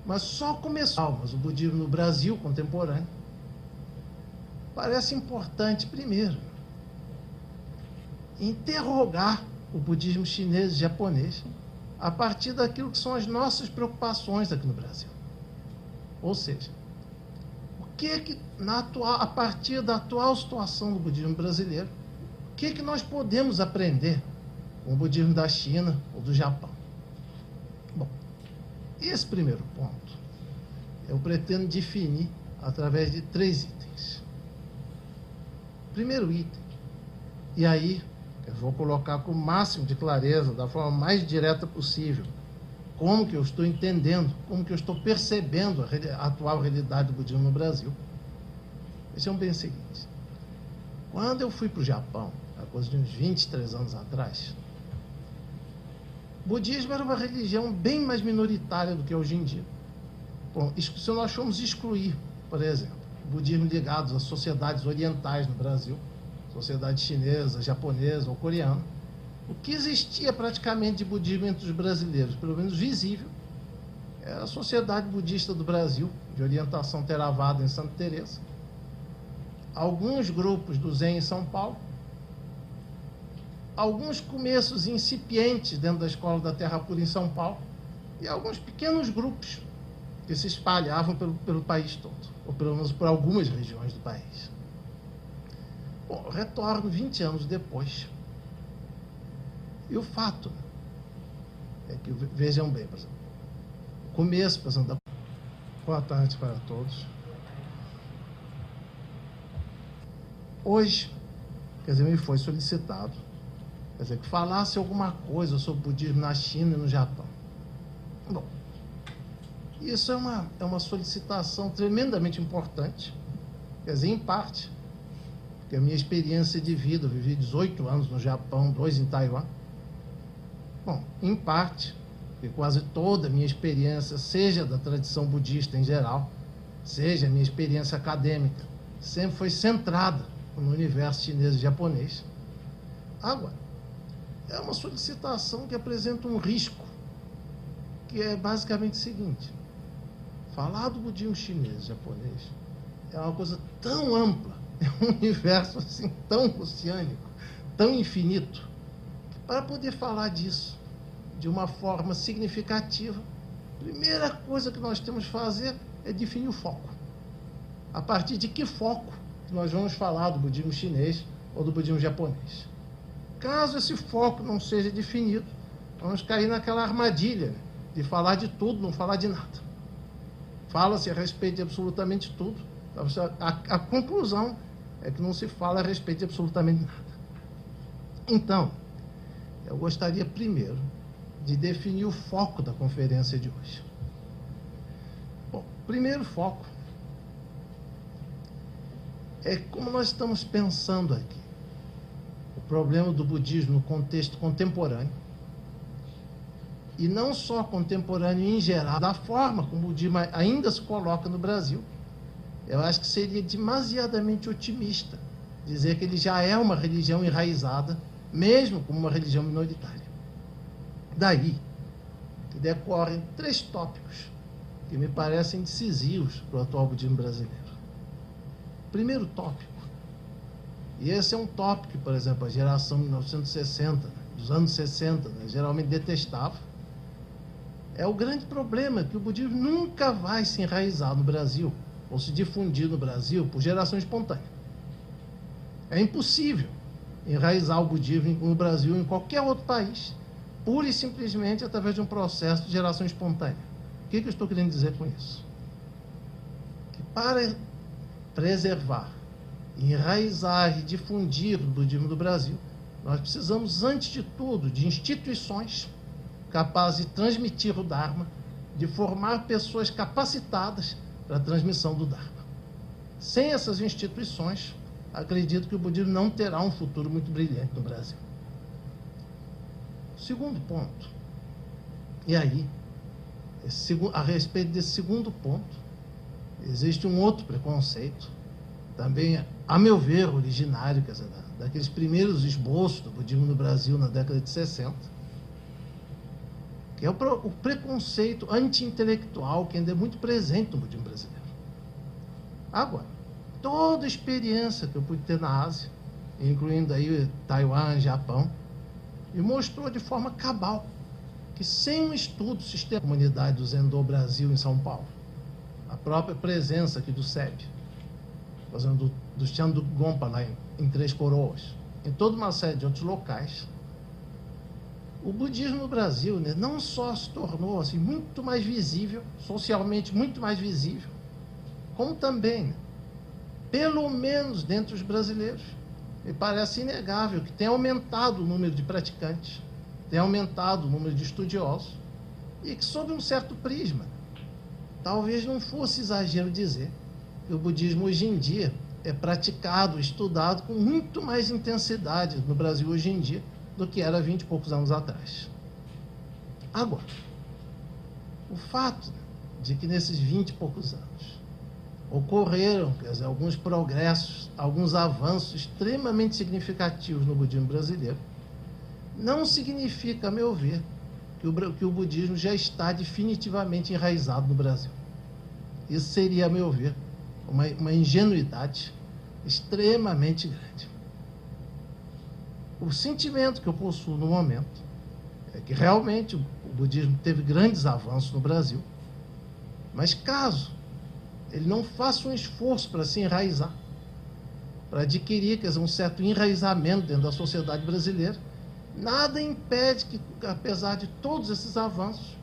mas só começou o budismo no Brasil contemporâneo. Parece importante, primeiro, interrogar o budismo chinês e japonês a partir daquilo que são as nossas preocupações aqui no Brasil. Ou seja, a partir da atual situação do budismo brasileiro, o que nós podemos aprender com o budismo da China ou do Japão? Bom, esse primeiro ponto eu pretendo definir através de 3 itens. Primeiro item, e aí eu vou colocar com o máximo de clareza, da forma mais direta possível, como que eu estou entendendo, como que eu estou percebendo a atual realidade do budismo no Brasil. Vejam bem o seguinte: quando eu fui para o Japão, há coisa de uns 23 anos atrás, o budismo era uma religião bem mais minoritária do que hoje em dia. Bom, se nós formos excluir, por exemplo, o budismo ligado às sociedades orientais no Brasil, sociedade chinesa, japonesa ou coreana, o que existia praticamente de budismo entre os brasileiros, pelo menos visível, era a Sociedade Budista do Brasil, de orientação Theravada em Santa Teresa, alguns grupos do Zen em São Paulo, alguns começos incipientes dentro da Escola da Terra Pura em São Paulo e alguns pequenos grupos que se espalhavam pelo país todo, ou pelo menos por algumas regiões do país. Bom, retorno 20 anos depois. E o fato é que, vejam bem, por exemplo, o começo, por exemplo, boa tarde para todos. Hoje, quer dizer, me foi solicitado, quer dizer, que falasse alguma coisa sobre o budismo na China e no Japão. Bom, isso é uma solicitação tremendamente importante, quer dizer, em parte, porque a minha experiência de vida, eu vivi 18 anos no Japão, 2 em Taiwan. Bom, em parte, porque quase toda a minha experiência, seja da tradição budista em geral, seja a minha experiência acadêmica, sempre foi centrada no universo chinês e japonês. Agora, é uma solicitação que apresenta um risco, que é basicamente o seguinte: falar do budismo chinês e japonês é uma coisa tão ampla, é um universo assim tão oceânico, tão infinito, que para poder falar disso de uma forma significativa, a primeira coisa que nós temos que fazer é definir o foco. A partir de que foco que nós vamos falar do budismo chinês ou do budismo japonês? Caso esse foco não seja definido, vamos cair naquela armadilha de falar de tudo, não falar de nada. Fala-se a respeito de absolutamente tudo. A conclusão é que não se fala a respeito de absolutamente nada. Então, eu gostaria primeiro de definir o foco da conferência de hoje. Bom, primeiro foco é como nós estamos pensando aqui o problema do budismo no contexto contemporâneo, e não só contemporâneo em geral, da forma como o budismo ainda se coloca no Brasil. Eu acho que seria demasiadamente otimista dizer que ele já é uma religião enraizada, mesmo como uma religião minoritária. Daí que decorrem 3 tópicos que me parecem decisivos para o atual budismo brasileiro. Primeiro tópico, e esse é um tópico que, por exemplo, a geração 1960, dos anos 60, geralmente detestava, é o grande problema que o budismo nunca vai se enraizar no Brasil, ou se difundir no Brasil por geração espontânea. É impossível enraizar o budismo no Brasil ou em qualquer outro país pura e simplesmente através de um processo de geração espontânea. O que eu estou querendo dizer com isso? Que para preservar, enraizar e difundir o budismo do Brasil, nós precisamos, antes de tudo, de instituições capazes de transmitir o Dharma, de formar pessoas capacitadas para a transmissão do Dharma. Sem essas instituições, acredito que o budismo não terá um futuro muito brilhante no Brasil. Segundo ponto, e aí, a respeito desse segundo ponto, existe um outro preconceito, também, a meu ver, originário, quer dizer, daqueles primeiros esboços do budismo no Brasil na década de 60, que é o preconceito anti-intelectual que ainda é muito presente no budismo brasileiro. Agora, toda a experiência que eu pude ter na Ásia, incluindo aí Taiwan, Japão, me mostrou de forma cabal que sem um estudo do sistema da comunidade do Zendô Brasil em São Paulo, a própria presença aqui do SEB, fazendo do Xandu Gompa lá em Três Coroas, em toda uma série de outros locais, o budismo no Brasil, né, não só se tornou assim, muito mais visível, socialmente muito mais visível, como também, né, pelo menos dentre os brasileiros, me parece inegável que tem aumentado o número de praticantes, tem aumentado o número de estudiosos, e que, sob um certo prisma, talvez não fosse exagero dizer que o budismo hoje em dia é praticado, estudado com muito mais intensidade no Brasil hoje em dia do que era 20 e poucos anos atrás. Agora, o fato de que nesses 20 e poucos anos ocorreram, quer dizer, alguns progressos, alguns avanços extremamente significativos no budismo brasileiro, não significa, a meu ver, que o budismo já está definitivamente enraizado no Brasil. Isso seria, a meu ver, uma ingenuidade extremamente grande. O sentimento que eu possuo no momento é que realmente o budismo teve grandes avanços no Brasil, mas caso ele não faça um esforço para se enraizar, para adquirir, quer dizer, um certo enraizamento dentro da sociedade brasileira, nada impede que, apesar de todos esses avanços,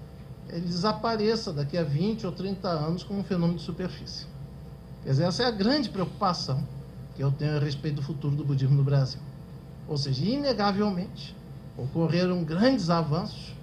ele desapareça daqui a 20 ou 30 anos como um fenômeno de superfície. Quer dizer, essa é a grande preocupação que eu tenho a respeito do futuro do budismo no Brasil. Ou seja, inegavelmente, ocorreram grandes avanços,